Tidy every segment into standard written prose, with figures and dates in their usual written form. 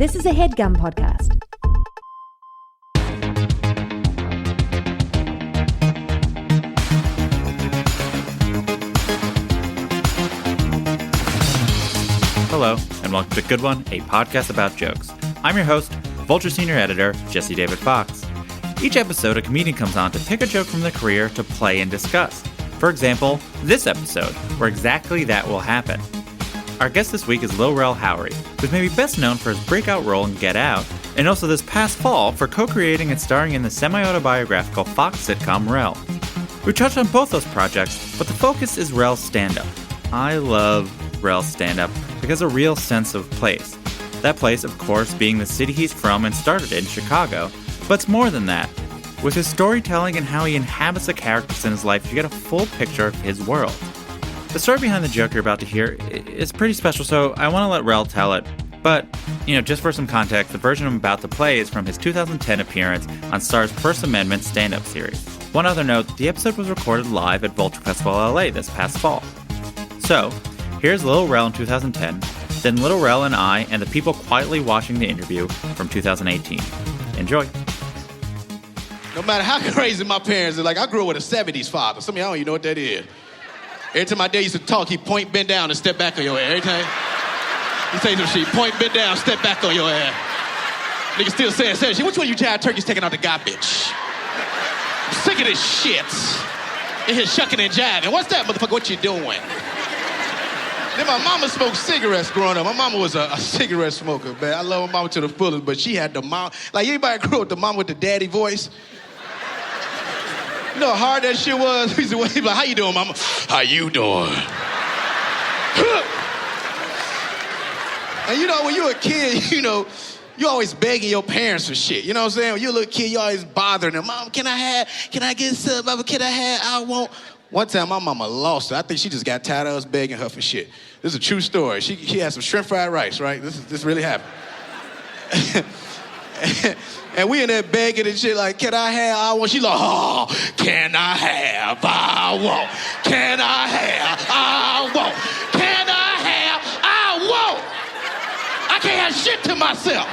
This is a HeadGum podcast. Hello, and welcome to Good One, a podcast about jokes. I'm your host, Vulture Senior Editor, Jesse David Fox. Each episode, a comedian comes on to pick a joke from their career to play and discuss. For example, this episode, where exactly that will happen. Our guest this week is Lil Rel Howery, who's maybe best known for his breakout role in Get Out, and also this past fall for co-creating and starring in the semi-autobiographical Fox sitcom Rel. We touched on both those projects, but the focus is Rel's stand-up. I love Rel's stand-up because a real sense of place. That place, of course, being the city he's from and started in, Chicago. But it's more than that. With his storytelling and how he inhabits the characters in his life, you get a full picture of his world. The story behind the joke you're about to hear is pretty special, so I want to let Rel tell it. But, just for some context, the version I'm about to play is from his 2010 appearance on Star's First Amendment stand-up series. One other note, the episode was recorded live at Vulturefest LA this past fall. So, here's Lil Rel in 2010, then Lil Rel and I and the people quietly watching the interview from 2018. Enjoy. No matter how crazy my parents are, I grew up with a 70s father. Some of y'all don't even know what that is. Every time my dad used to talk, he'd point, bend down, and step back on your ass. Every time he'd say some shit, point, bend down, step back on your ass. Niggas still saying shit. Which one of you jive turkeys taking out the garbage? I'm sick of this shit. In here shucking and jiving. What's that, motherfucker? What you doing? Then my mama smoked cigarettes growing up. My mama was a cigarette smoker, man. I love my mama to the fullest, but she had the mom. Anybody grew up with the mama with the daddy voice? You know how hard that shit was? He'd be like, how you doing, mama? How you doing? And when you're a kid, you always begging your parents for shit. You know what I'm saying? When you're a little kid, you always bothering them. Mom, can I get some? Mama, can I have? I want. One time, my mama lost it. I think she just got tired of us begging her for shit. This is a true story. She had some shrimp fried rice, right? This really happened. And we in there begging and shit like, can I have? I want. She like, oh, can I have? I want. Can I have? I want. Can I have? I want. I can't have shit to myself.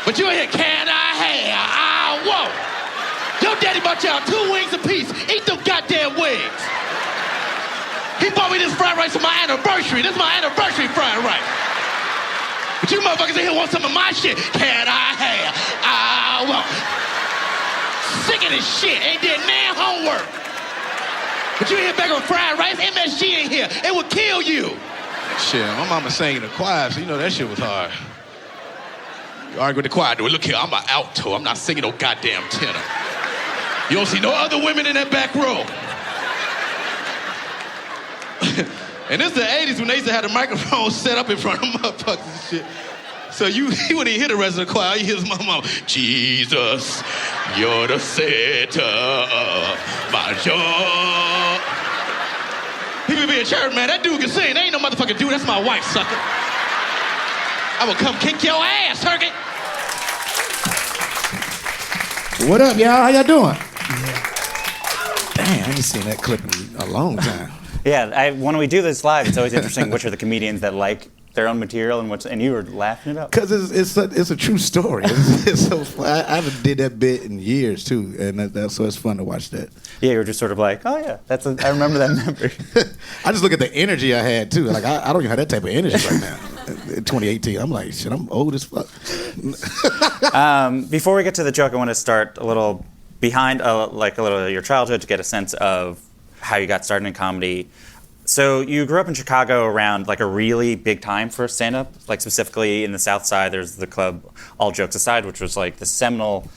But you in here, can I have? I want. Your daddy bought y'all 2 wings apiece. Eat them goddamn wings. He bought me this fried rice for my anniversary. This is my anniversary fried rice. But you motherfuckers in here want some of my shit. Can I have? I want. Sick of this shit. Ain't did nan homework. But you in here back on fried rice. MSG in here. It will kill you. Shit, my mama sang in the choir, so that shit was hard. You argue with the choir, dude. Look here, I'm an alto. I'm not singing no goddamn tenor. You don't see no other women in that back row. And this is the 80s when they used to have the microphone set up in front of motherfuckers and shit. So you wouldn't even hear the rest of the choir. You hear my mama, Jesus, you're the center of my joy. People be in church, man. That dude can sing. That ain't no motherfucking dude. That's my wife, sucker. I will come kick your ass, turkey. What up, y'all? How y'all doing? Damn, I ain't seen that clip in a long time. Yeah, when we do this live, it's always interesting which are the comedians that like their own material and you were laughing it up. Because it's a true story. It's so fun. I haven't did that bit in years, too, and so it's fun to watch that. Yeah, you were just sort of like, oh, yeah, I remember that memory. I just look at the energy I had, too. I don't even have that type of energy right now. In 2018, I'm like, shit, I'm old as fuck. Before we get to the joke, I want to start a little behind, a little of your childhood to get a sense of how you got started in comedy. So you grew up in Chicago around a really big time for stand-up, specifically in the South Side. There's the club, All Jokes Aside, which was the seminal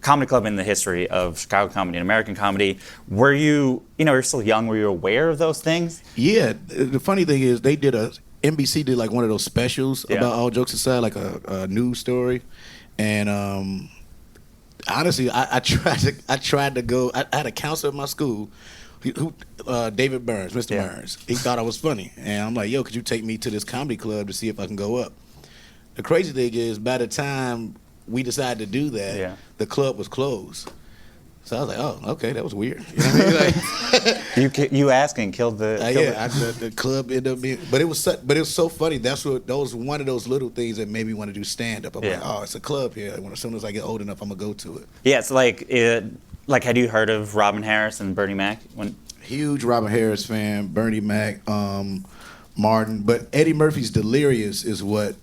comedy club in the history of Chicago comedy and American comedy. Were you, you're still young, were you aware of those things? Yeah, the funny thing is NBC did one of those specials about All Jokes Aside, a news story. And honestly, I tried to go, I had a counselor at my school who David Burns, Mr. Burns. He thought I was funny. And I'm like, yo, could you take me to this comedy club to see if I can go up? The crazy thing is, by the time we decided to do that, the club was closed. So I was like, oh, okay, that was weird. You know what I mean? Like, you asking killed the. The club ended up being, but it was so funny. That was one of those little things that made me want to do stand up. I'm like, oh, it's a club here. As soon as I get old enough, I'm gonna go to it. Yeah, it's like had you heard of Robin Harris and Bernie Mac? Huge Robin Harris fan, Bernie Mac, Martin, but Eddie Murphy's Delirious is what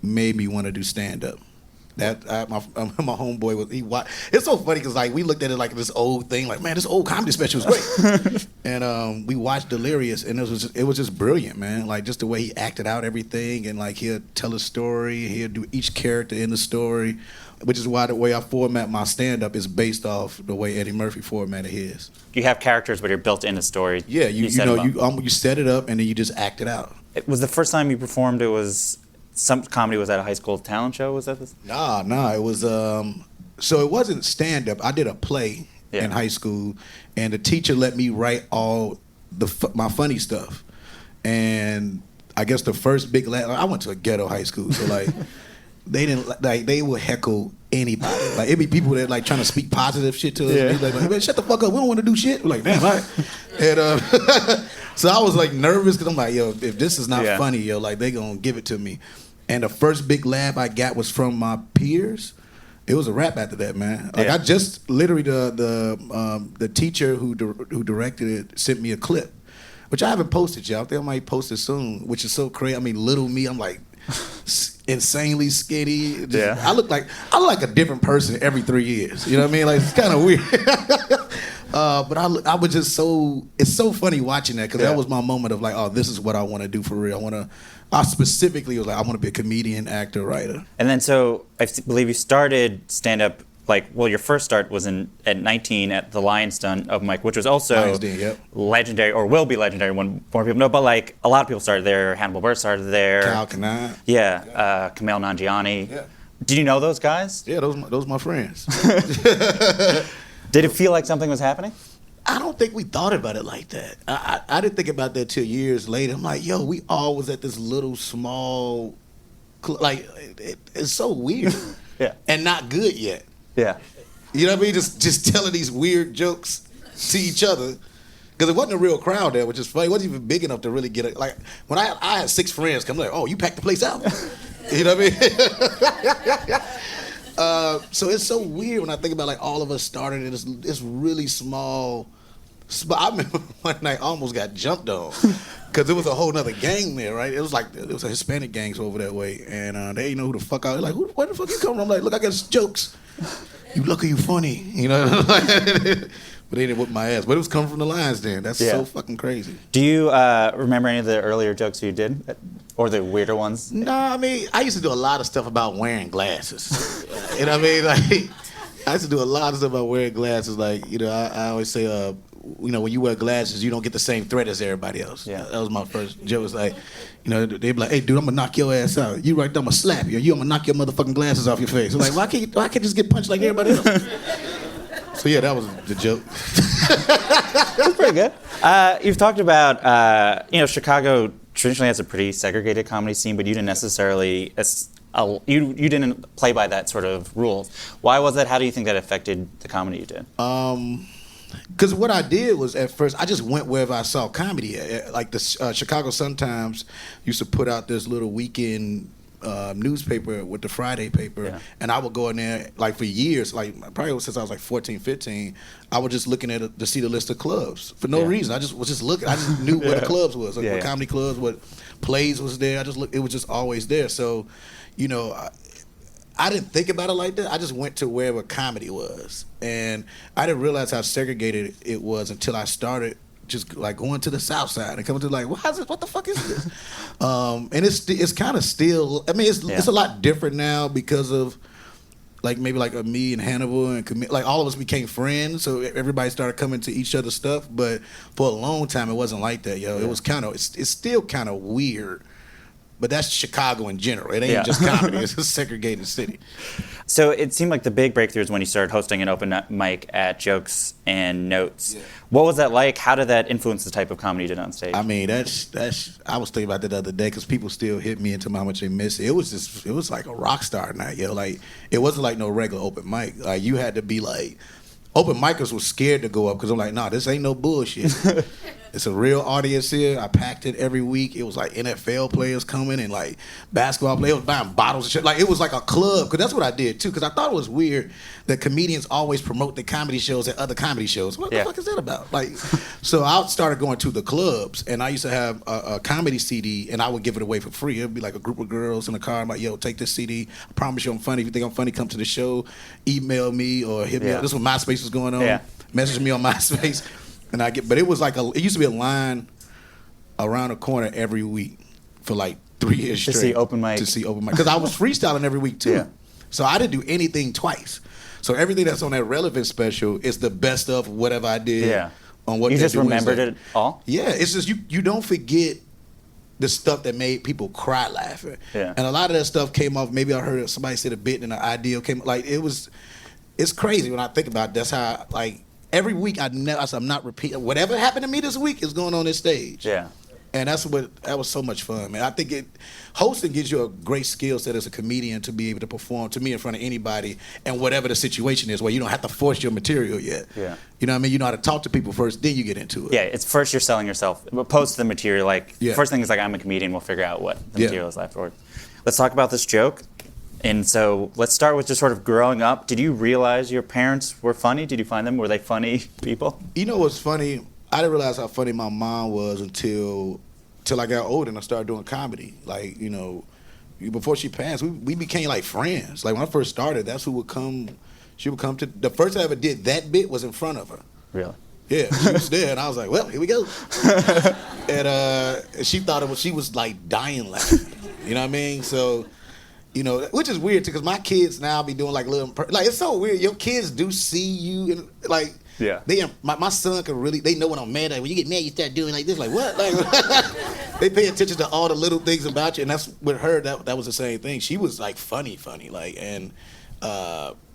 made me want to do stand up. That my homeboy was it's so funny because like we looked at it like this old thing, like, man, this old comedy special is great. And we watched Delirious, and it was just brilliant, man. Like just the way he acted out everything, and like he'll tell a story, he'll do each character in the story, which is why the way I format my stand up is based off the way Eddie Murphy formatted his. You have characters, but you're built in a story. Yeah, you set it up and then you just act it out. It was the first time you performed. It was. Some comedy was at a high school talent show. Was that this? Nah. It was so it wasn't stand up. I did a play in high school, and the teacher let me write all my funny stuff. And I guess the first big I went to a ghetto high school, so like they would heckle anybody. Like it'd be people that like trying to speak positive shit to us. Yeah. And like, man, shut the fuck up. We don't want to do shit. We're like, damn, all right. And so I was like nervous because I'm like, yo, if this is not funny, yo, like they gonna give it to me. And the first big laugh I got was from my peers. It was a rap after that, man. Like I just literally the teacher who directed it sent me a clip, which I haven't posted yet. I think I might post it soon, which is so crazy. I mean, little me, I'm like insanely skinny. I look like a different person every 3 years. You know what I mean? Like it's kind of weird. But I was just it's so funny watching that because that was my moment of like, oh, this is what I want to do for real. I specifically was like, I want to be a comedian, actor, writer. And then so I believe you started stand-up, your first start was at 19 at the Lions Den open mic, which was also legendary, or will be legendary when more people know, but like a lot of people started there. Hannibal Buress started there. Kyle Kanai. Yeah, Kumail Nanjiani. Yeah. Did you know those guys? Yeah, those my friends. Did it feel like something was happening? I don't think we thought about it like that. I didn't think about that till years later. I'm like, yo, we all was at this little small, it's so weird. And not good yet. Yeah. You know what I mean? Just telling these weird jokes to each other. Because it wasn't a real crowd there, which is funny. It wasn't even big enough to really get it. Like, when I had 6 friends come, like, oh, you packed the place out. You know what I mean? So it's so weird when I think about like all of us started in this really small spot. I remember one night I almost got jumped on because there was a whole nother gang there, right? It was a Hispanic gangs over that way, and they didn't know who the fuck I was. Like, where the fuck you come from? I'm like, look, I got jokes. You lucky, you funny, you know? But they didn't whip my ass. But it was coming from the Lions Den. That's so fucking crazy. Do you remember any of the earlier jokes you did? Or the weirder ones? No, I mean, I used to do a lot of stuff about wearing glasses. You know what I mean? Like, I used to do a lot of stuff about wearing glasses. Like, you know, I always say, when you wear glasses, you don't get the same threat as everybody else. Yeah. That was my first joke. It's like, they'd be like, hey, dude, I'm going to knock your ass out. You right there, I'm going to slap you. I'm going to knock your motherfucking glasses off your face. I'm like, why can't I just get punched like everybody else? So, yeah, that was the joke. That's pretty good. You've talked about, Chicago traditionally has a pretty segregated comedy scene, but you didn't necessarily, you didn't play by that sort of rules. Why was that? How do you think that affected the comedy you did? Because what I did was at first, I just went wherever I saw comedy. Like the Chicago Sun-Times used to put out this little weekend newspaper with the Friday paper, and I would go in there like for years, like probably since I was like 14, 15, I was just looking at it to see the list of clubs for no reason. I just was just looking. I just knew where the clubs was, like what comedy clubs, what plays was there. I just looked. It was just always there. So, I didn't think about it like that. I just went to wherever comedy was, and I didn't realize how segregated it was until I started just like going to the South Side and coming to like, what the fuck is this? And it's kind of still. I mean, it's a lot different now because of like maybe like me and Hannibal and like all of us became friends, so everybody started coming to each other's stuff. But for a long time, it wasn't like that, yo. It was it's still kind of weird. But that's Chicago in general. It ain't just comedy. It's a segregated city. So it seemed like the big breakthrough is when you started hosting an open mic at Jokes and Notes. Yeah. What was that like? How did that influence the type of comedy you did on stage? I mean, that's. I was thinking about that the other day because people still hit me and tell me how much they miss it. It was like a rock star night, yo. Like it wasn't like no regular open mic. Like you had to be like open micers was scared to go up because I'm like, nah, this ain't no bullshit. It's a real audience here. I packed it every week. It was like NFL players coming and like basketball players buying bottles and shit. Like it was like a club, because that's what I did too. Because I thought it was weird that comedians always promote the comedy shows at other comedy shows. What the fuck is that about? Like, so I started going to the clubs, and I used to have a comedy CD, and I would give it away for free. It'd be like a group of girls in the car. I'm like, yo, take this CD. I promise you I'm funny. If you think I'm funny, come to the show. Email me or hit me up. This is when MySpace was going on. Yeah. Message me on MySpace. But it was like it used to be a line around the corner every week for like 3 years straight. To see open mic. Because I was freestyling every week too. Yeah. So I didn't do anything twice. So everything that's on that RELevent special is the best of whatever I did. Yeah. On what you they just do remembered Wednesday. it all? Yeah, it's just you don't forget the stuff that made people cry laughing. Yeah. And a lot of that stuff came off, maybe I heard somebody said a bit and an idea came, like it's crazy when I think about it. That's how, like, every week I'm not repeating. Whatever happened to me this week is going on this stage. Yeah. And that was so much fun, man. I think hosting gives you a great skill set as a comedian to be able to perform to me in front of anybody, and whatever the situation is, where you don't have to force your material yet. Yeah. You know what I mean? You know how to talk to people first, then you get into it. Yeah, it's first you're selling yourself. Post the material, like, Yeah. first thing is like, I'm a comedian, we'll figure out what the Yeah. material is afterwards. Let's talk about this joke. And so let's start with just sort of growing up. Did you realize your parents were funny? Did you find them? Were they funny people? You know what's funny? I didn't realize how funny my mom was until I got older and I started doing comedy. Like, you know, before she passed, we became like friends. Like when I first started, that's who would come. She would come to. The first time I ever did that bit was in front of her. Really? Yeah, she was there, and I was like, well, here we go. And she thought she was like dying laughing. You know what I mean? So, you know, which is weird too, because my kids now be doing like little, like it's so weird. Your kids do see you, and like, yeah, my son can really, they know when I'm mad. Like when you get mad, you start doing like this, like what? Like they pay attention to all the little things about you, and that's with her. That was the same thing. She was like funny, like, and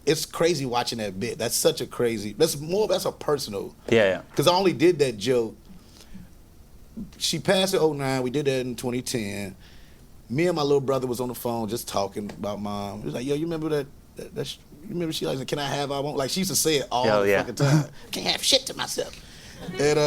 it's crazy watching that bit. That's such a crazy. That's a personal. Yeah. Because I only did that joke. She passed in 2009. We did that in 2010. Me and my little brother was on the phone just talking about mom. He was like, yo, you remember that you remember she like, can I have I won't? Like, she used to say it all the fucking time. Can't have shit to myself. And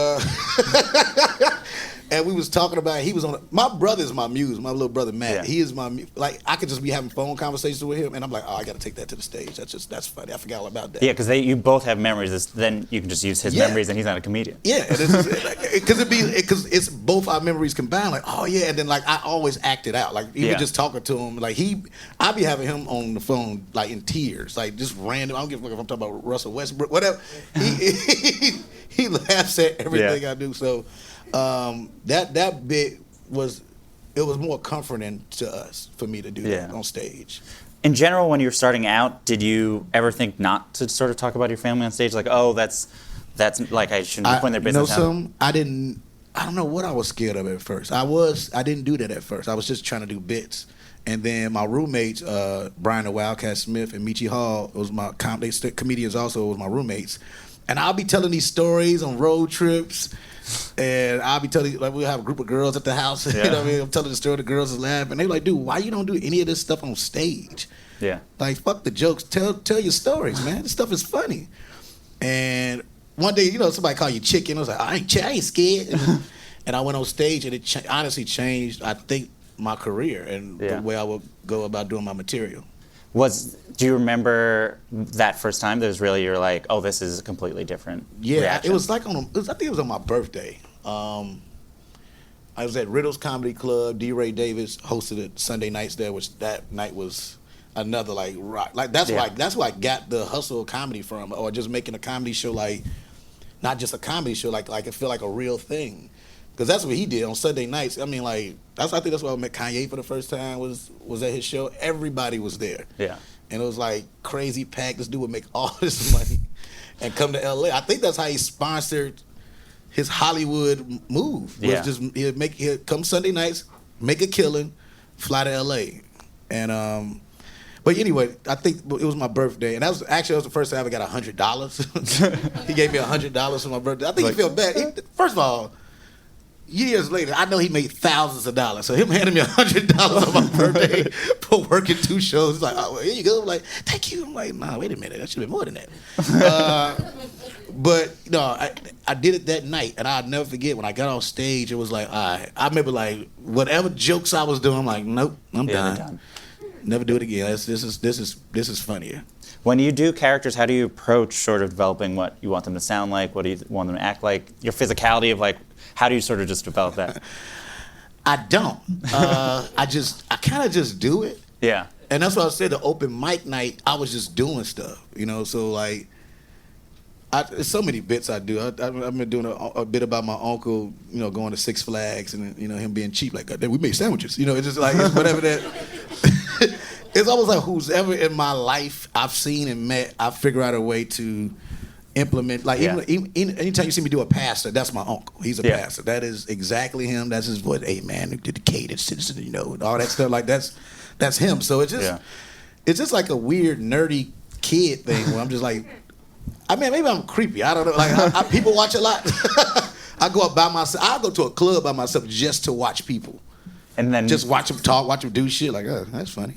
and we was talking about, he was on, my brother's my muse, my little brother Matt. Yeah. He is my, like, I could just be having phone conversations with him, and I'm like, oh, I got to take that to the stage. That's funny. I forgot all about that. Yeah, because you both have memories. Then you can just use his memories, and he's not a comedian. Yeah, because it's both our memories combined. Like, oh yeah, and then like I always acted out. Like even just talking to him, like I be having him on the phone like in tears, like just random. I don't give a fuck if I'm talking about Russell Westbrook, whatever. He laughs at everything I do. So that bit was more comforting to us for me to do that on stage. In general, when you were starting out, did you ever think not to sort of talk about your family on stage? Like, oh, that's like I shouldn't be putting their business out. I don't know what I was scared of at first. I didn't do that at first. I was just trying to do bits. And then my roommates, Brian the Wildcat Smith and Michi Hall, was my comedians also, was my roommates. And I'll be telling these stories on road trips. And I'll be telling, like, we'll have a group of girls at the house. You know what I mean? I'm telling the story, the girls is laughing. They're like, dude, why you don't do any of this stuff on stage? Yeah. Like, fuck the jokes. Tell your stories, man. This stuff is funny. And one day, you know, somebody called you chicken. I was like, I ain't scared. And I went on stage, and it honestly changed, I think, my career and the way I would go about doing my material. Do you remember that first time that was really, you're like, oh, this is a completely different reaction? It was like I think it was on my birthday. I was at Riddle's Comedy Club. D. Ray Davis hosted it Sunday nights there, which that night was another like rock. Like that's why I got the hustle of comedy from, or just making a comedy show, like not just a comedy show, like it feel like a real thing. Because that's what he did on Sunday nights. I mean, like I think that's why I met Kanye for the first time. Was at his show. Everybody was there. Yeah. And it was like crazy packed. This dude would make all this money and come to LA. I think that's how he sponsored his Hollywood move. Was he'd come Sunday nights, make a killing, fly to LA. And but anyway, I think it was my birthday, and that was the first time I ever got $100. He gave me $100 for my birthday. I think he felt bad. First of all, years later, I know he made thousands of dollars. So him handing me $100 on my birthday for working 2 shows, he's like, oh, well, here you go. I'm like, thank you. I'm like, nah, wait a minute. That should have been more than that. But no, I did it that night, and I'll never forget when I got off stage. It was like, I remember like whatever jokes I was doing, I'm like, nope, I'm done. Never do it again. This is funnier. When you do characters, how do you approach sort of developing what you want them to sound like? What do you want them to act like? Your physicality of like, how do you sort of just develop that? I don't. I kind of just do it. Yeah. And that's why I said the open mic night, I was just doing stuff, you know. So like, there's so many bits I do. I've been doing a bit about my uncle, you know, going to Six Flags and, you know, him being cheap. Like, we made sandwiches. You know, it's just like, it's whatever that. It's almost like who's ever in my life I've seen and met, I figure out a way to implement. Like, even anytime you see me do a pastor, that's my uncle. He's a pastor. That is exactly him. That's his voice. Hey, man, who did the cadence, citizen, you know, and all that stuff. Like, that's him. So it's just like a weird, nerdy kid thing where I'm just like, I mean, maybe I'm creepy. I don't know. Like, people watch a lot. I go up by myself. I'll go to a club by myself just to watch people. And then just watch them talk, watch them do shit. Like, oh, that's funny.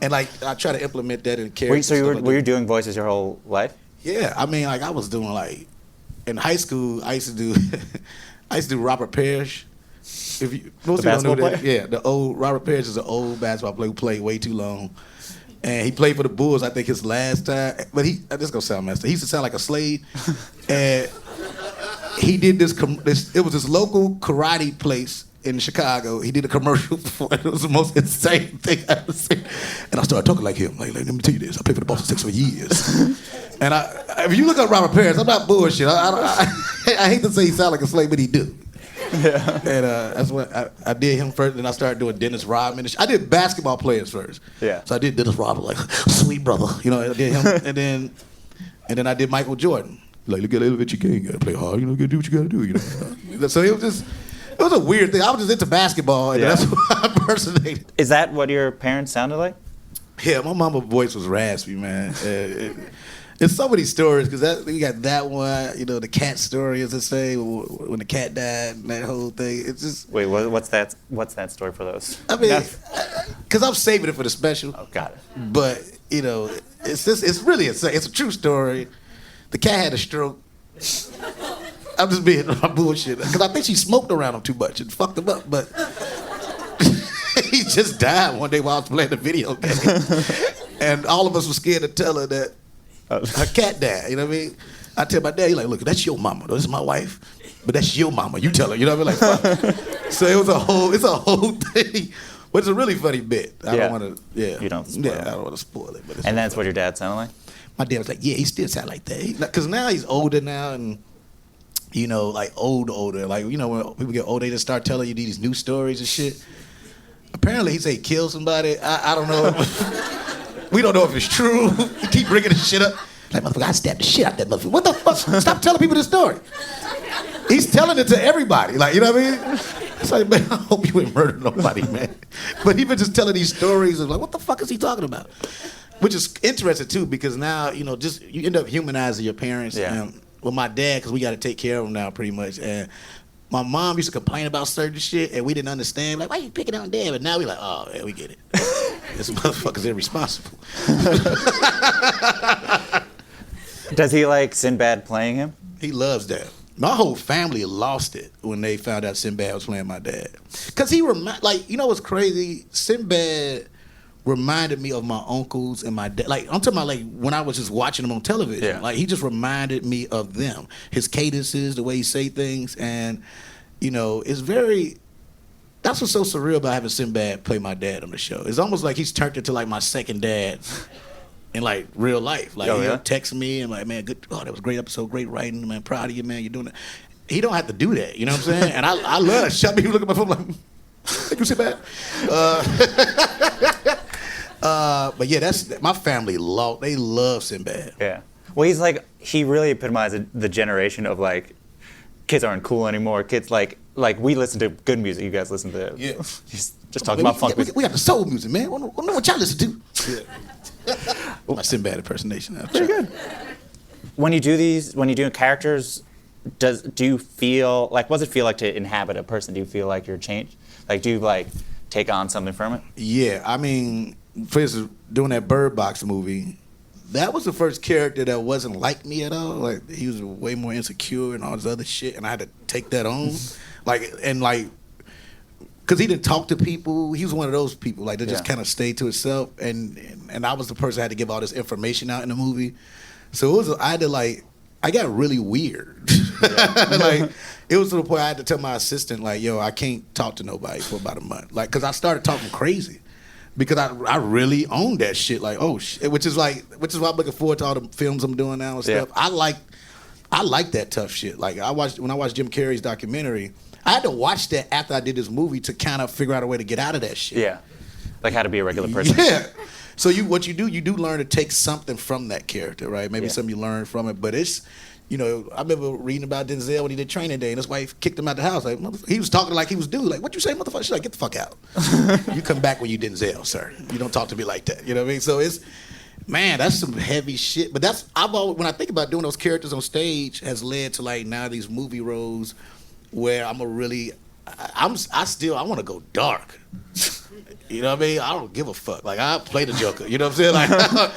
And like, I try to implement that in characters. So were you doing voices your whole life? Yeah, I mean, like I was doing like in high school. I used to do Robert Parrish. If you most people don't know that, yeah, the old Robert Parrish is an old basketball player who played way too long, and he played for the Bulls. I think his last time, but this gonna sound messed up. He used to sound like a slave, and he did this. It was this local karate place in Chicago. He did a commercial for it. It was the most insane thing I ever seen. And I started talking like him. Like, let me tell you this. I played for the Boston Celtics for years. And if you look up Robert Parrish, I'm not bullshit. I hate to say he sound like a slave, but he do. Yeah. And that's when I did him first, and I started doing Dennis Rodman. I did basketball players first. Yeah. So I did Dennis Rodman, like, sweet brother. You know, I did him. and then I did Michael Jordan. Like, look at elevate your game. You gotta play hard. You know, you gotta do what you gotta do. You know. So it was a weird thing. I was just into basketball, and that's what I impersonated. Is that what your parents sounded like? Yeah, my mama's voice was raspy, man. It's so many stories, because we got that one, you know, the cat story, as they say, when the cat died, and that whole thing. It's just... Wait, what's that story for those? I mean, because I'm saving it for the special. Oh, got it. But, you know, it's a true story. The cat had a stroke. I'm just being bullshit. Because I think she smoked around him too much and fucked him up. But he just died one day while I was playing the video game. And all of us were scared to tell her that her cat died. You know what I mean? I tell my dad, he's like, look, that's your mama. This is my wife. But that's your mama. You tell her. You know what I mean? Like, fuck. So it's a whole thing. But it's a really funny bit. I don't want to, You don't spoil it. I don't want to spoil it. But and that's what your dad sounded like? My dad was like, yeah, he still sound like that. Because now he's older now, and you know, like older. Like, you know, when people get older, they just start telling you these new stories and shit. Apparently, he said he killed somebody. I don't know. We don't know if it's true. He keep bringing this shit up. Like, motherfucker, I stabbed the shit out that motherfucker. What the fuck? Stop telling people this story. He's telling it to everybody. Like, you know what I mean? It's like, man, I hope you ain't murdered nobody, man. But he been just telling these stories of like, what the fuck is he talking about? Which is interesting, too, because now, you know, just you end up humanizing your parents. Yeah. With my dad, because we got to take care of him now, pretty much. And my mom used to complain about certain shit, and we didn't understand. Like, why you picking on Dad? But now we like, oh, yeah, we get it. This motherfucker's irresponsible. Does he like Sinbad playing him? He loves that. My whole family lost it when they found out Sinbad was playing my dad. Because he like, you know what's crazy? Sinbad reminded me of my uncles and my dad. Like, I'm talking about like when I was just watching him on television. Yeah. Like, he just reminded me of them. His cadences, the way he say things, and you know, it's very. That's what's so surreal about having Sinbad play my dad on the show. It's almost like he's turned into like my second dad in like real life. Like, he'll text me and like, man, good. Oh, that was a great episode, great writing, man. Proud of you, man. You're doing it. He don't have to do that. You know what I'm saying? And I love shut me. He look at my phone like, thank you, Sinbad. But yeah, that's my family. They love Sinbad. Yeah. Well, he really epitomized the generation of like, kids aren't cool anymore. Kids like we listen to good music. You guys listen to just talking about funk music. We got the soul music, man. I don't know what y'all listen to. Yeah. My Sinbad impersonation. Pretty good. When you do characters, do you feel like, what does it feel like to inhabit a person? Do you feel like you're changed? Like, do you like take on something from it? Yeah, I mean, for instance, doing that Bird Box movie, that was the first character that wasn't like me at all. Like, he was way more insecure and all this other shit, and I had to take that on. Because he didn't talk to people. He was one of those people, like, that just kind of stayed to himself. And I was the person that had to give all this information out in the movie. So I got really weird. Like, it was to the point I had to tell my assistant, like, yo, I can't talk to nobody for about a month. Like, because I started talking crazy. Because I really owned that shit. Like, oh, shit. Which is why I'm looking forward to all the films I'm doing now and stuff. I like that tough shit. Like, when I watched Jim Carrey's documentary, I had to watch that after I did this movie to kind of figure out a way to get out of that shit. Yeah. Like how to be a regular person. Yeah. So you do learn to take something from that character, right? Maybe something you learn from it. But it's, I remember reading about Denzel when he did Training Day, and his wife kicked him out the house. Like, he was talking like he was dude. Like, what you say, motherfucker? She's like, get the fuck out. You come back when you Denzel, sir. You don't talk to me like that. You know what I mean? So it's, man, that's some heavy shit. But when I think about doing those characters on stage, has led to like now these movie roles where I want to go dark. You know what I mean? I don't give a fuck. Like, I play the Joker. You know what I'm saying? Like,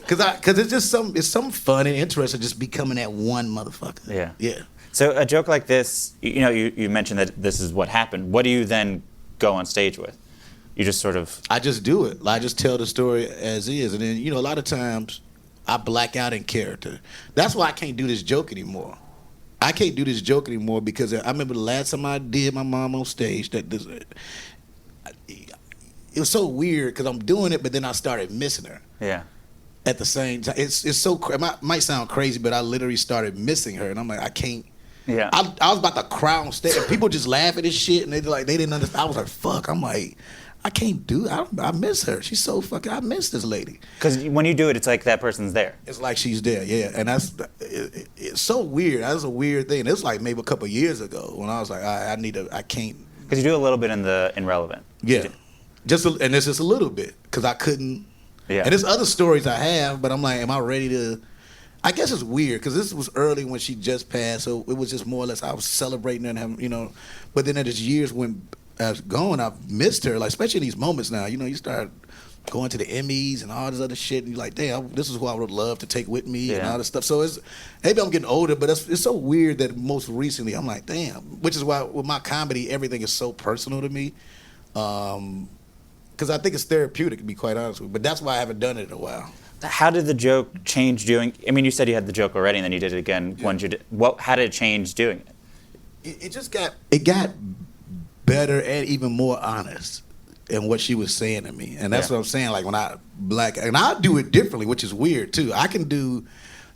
because it's just some fun and interesting just becoming that one motherfucker. Yeah. Yeah. So a joke like this, you mentioned that this is what happened. What do you then go on stage with? You just sort of... I just do it. I just tell the story as is. And then, a lot of times I black out in character. That's why I can't do this joke anymore. I can't do this joke anymore because I remember the last time I did my mom on stage, it was so weird because I'm doing it, but then I started missing her. Yeah. At the same time, it's so it might sound crazy, but I literally started missing her, and I'm like, I can't. Yeah. I was about to cry on stage, and people just laugh at this shit, and they didn't understand. I was like, fuck. I'm like, I can't do it. I miss her. She's so fucking. I miss this lady. Because when you do it, it's like that person's there. It's like she's there, yeah. And it's so weird. That's a weird thing. It was like maybe a couple of years ago when I was like, I can't. Because you do a little bit in RELevent. Yeah. And it's just a little bit because I couldn't. Yeah. And there's other stories I have, but I'm like, am I ready to? I guess it's weird because this was early when she just passed, so it was just more or less I was celebrating and having, But then as years went going, I've missed her, like especially in these moments now. You start going to the Emmys and all this other shit, and you're like, damn, this is who I would love to take with me and all this stuff. So maybe I'm getting older, but it's so weird that most recently I'm like, damn. Which is why with my comedy, everything is so personal to me. Because I think it's therapeutic, to be quite honest with you. But that's why I haven't done it in a while. How did the joke change doing? I mean, you said you had the joke already, and then you did it again. Yeah. How did it change doing it? It just got better and even more honest in what she was saying to me, and that's what I'm saying. Like when I do it differently, which is weird too.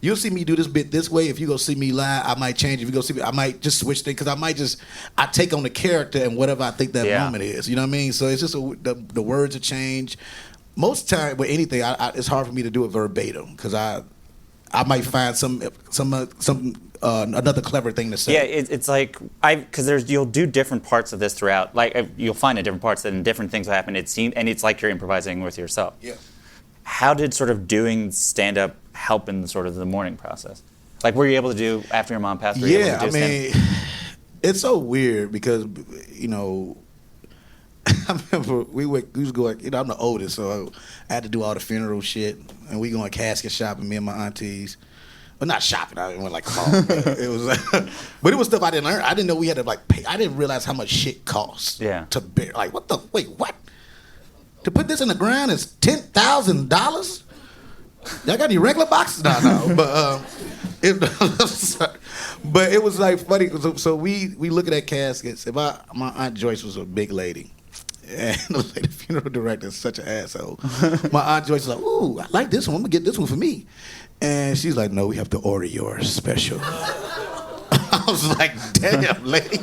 You'll see me do this bit this way. If you go see me live, I might change. If you go see me, I might just switch things because I take on the character and whatever I think that moment is. You know what I mean? So it's just the words will change. Most time with anything, it's hard for me to do it verbatim because I might find another clever thing to say. Yeah, it's like because you'll do different parts of this throughout. Like you'll find in different parts and different things will happen. And it's like you're improvising with yourself. Yeah. How did sort of doing stand-up help in sort of the mourning process? Like, were you able to do after your mom passed? Yeah, I mean, it's so weird because I remember we was going. I'm the oldest, so I had to do all the funeral shit, and we going casket shopping. Me and my aunties. Well, not shopping. I went like, come on. It was, but it was stuff I didn't learn. I didn't know we had to like pay. I didn't realize how much shit costs. Yeah. To bear. Like, what? To put this in the ground is $10,000. Y'all got any regular boxes? No. But it was like funny. So we looking at caskets. My Aunt Joyce was a big lady. And the funeral director is such an asshole. My Aunt Joyce was like, ooh, I like this one. I'm going to get this one for me. And she's like, no, we have to order yours special. I was like, damn, lady.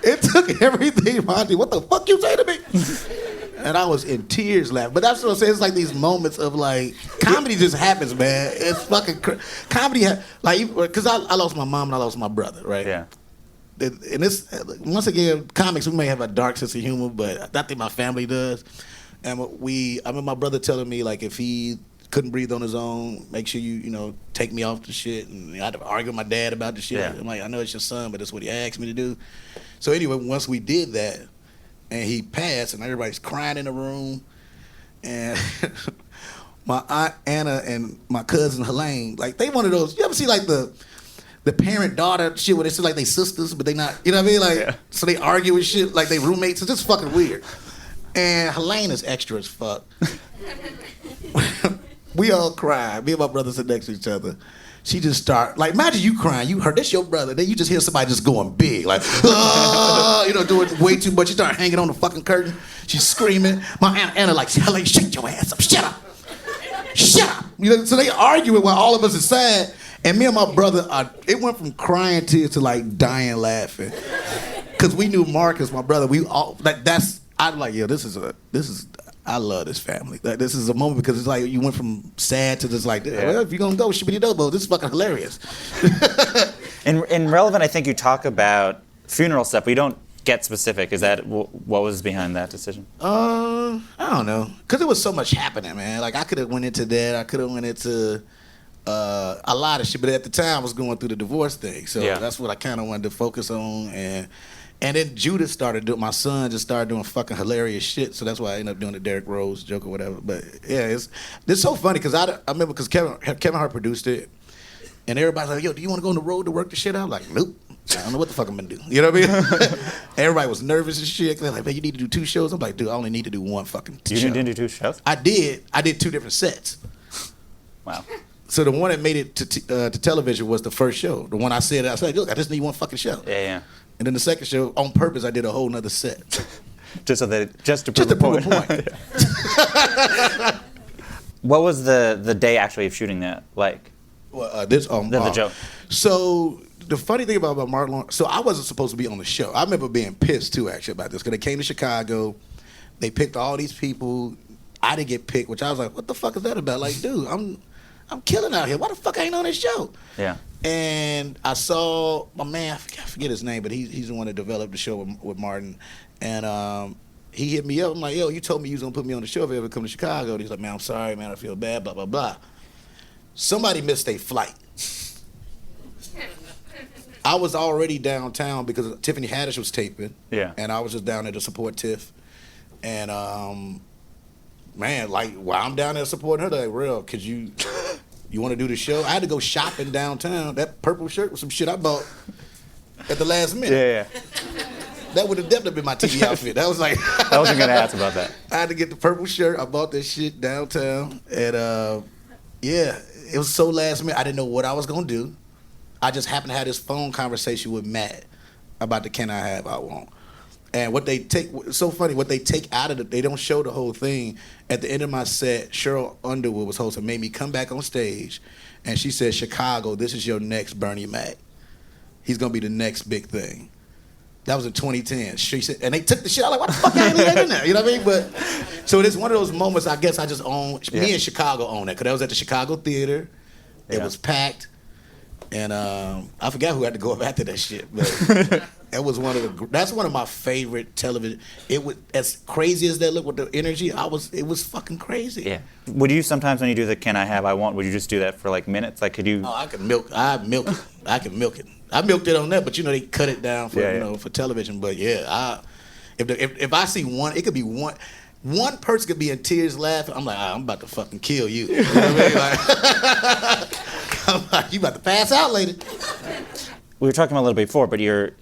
It took everything, Monty. What the fuck you say to me? And I was in tears laughing. But that's what I'm saying. It's like these moments of like, comedy just happens, man. It's fucking comedy. Because I lost my mom and I lost my brother, right? Yeah. And this, once again, comics, we may have a dark sense of humor, but I think my family does. And I remember my brother telling me, like, if he couldn't breathe on his own. Make sure you take me off the shit. And I had to argue with my dad about the shit. Yeah. I'm like, I know it's your son, but that's what he asked me to do. So anyway, once we did that, and he passed, and everybody's crying in the room, and my aunt Anna and my cousin Helene, like they one of those. You ever see like the parent-daughter shit where they seem like they sisters, but they not, you know what I mean? Like, so they argue with shit like they roommates. It's just fucking weird. And Helene is extra as fuck. We all cry. Me and my brother sit next to each other. She just start, like, imagine you crying. You heard, this your brother. Then you just hear somebody just going big, like, doing way too much. She start hanging on the fucking curtain. She's screaming. My Aunt Anna like, Helene, shut your ass up. Shut up. Shut up. So they arguing while all of us are sad. And me and my brother, it went from crying tears to like dying laughing. Cause we knew Marcus, my brother, we all, like I'm like, yo, I love this family. Like, this is a moment because it's like you went from sad to just like, well, if you're gonna go, shibbity double, this is fucking hilarious. In RELevent, I think you talk about funeral stuff, but you don't get specific. Is that what was behind that decision? I don't know, cause there was so much happening, man. Like I could have went into that. I could have went into a lot of shit, but at the time I was going through the divorce thing, so that's what I kind of wanted to focus on. And then Judas started doing. My son just started doing fucking hilarious shit, so that's why I ended up doing the Derrick Rose joke or whatever. But yeah, it's so funny because I remember because Kevin Hart produced it, and everybody's like, "Yo, do you want to go on the road to work the shit out?" I'm like, nope. I don't know what the fuck I'm gonna do. You know what I mean? Everybody was nervous and shit. They're like, man, you need to do 2 shows. I'm like, dude, I only need to do 1 fucking show. You didn't do 2 shows? I did 2 different sets. Wow. So the one that made it to television was the first show. The one I said, look, I just need 1 fucking show. Yeah. And then the second show, on purpose, I did a whole nother set. just to prove a point. What was the day actually of shooting that like? Well, the joke. So the funny thing about Martin Lawrence, so I wasn't supposed to be on the show. I remember being pissed too, actually, about this, because they came to Chicago, they picked all these people. I didn't get picked, which I was like, what the fuck is that about? Like, dude, I'm killing out here. Why the fuck I ain't on this show? Yeah. And I saw my man, I forget his name, but he's the one that developed the show with Martin. And he hit me up. I'm like, yo, you told me you was going to put me on the show if I ever come to Chicago. And he's like, man, I'm sorry, man. I feel bad, blah, blah, blah. Somebody missed their flight. I was already downtown because Tiffany Haddish was taping. Yeah. And I was just down there to support Tiff. And, man, like, while I'm down there supporting her, like, Rel, could you want to do the show? I had to go shopping downtown. That purple shirt was some shit I bought at the last minute. Yeah. That would have definitely been my TV outfit. That was like... I wasn't going to ask about that. I had to get the purple shirt. I bought this shit downtown. And, yeah, it was so last minute. I didn't know what I was going to do. I just happened to have this phone conversation with Matt about the Can I Have, I Won't. And what they take, it's so funny, what they take out of it, they don't show the whole thing. At the end of my set, Cheryl Underwood was hosting, made me come back on stage, and she said, Chicago, this is your next Bernie Mac. He's going to be the next big thing. That was in 2010. She said, and they took the shit. I was like, why the fuck I ain't leave that in there? You know what I mean? But so it's one of those moments I guess I just own. Yeah. Me and Chicago own that because that was at the Chicago Theater. It was packed. And I forgot who had to go up after that shit. But that was that's one of my favorite television. It was as crazy as that looked with the energy. It was fucking crazy. Yeah. Would you sometimes when you do the Can I Have I Want, would you just do that for like minutes? Like could you? Oh, I can milk it. I can milk it. I milked it on that, but they cut it down for for television. But yeah, if I see one, it could be one person could be in tears laughing. I'm like, I'm about to fucking kill you. You know what I mean? Like, I'm like, you about to pass out later. We were talking about a little bit before, but you're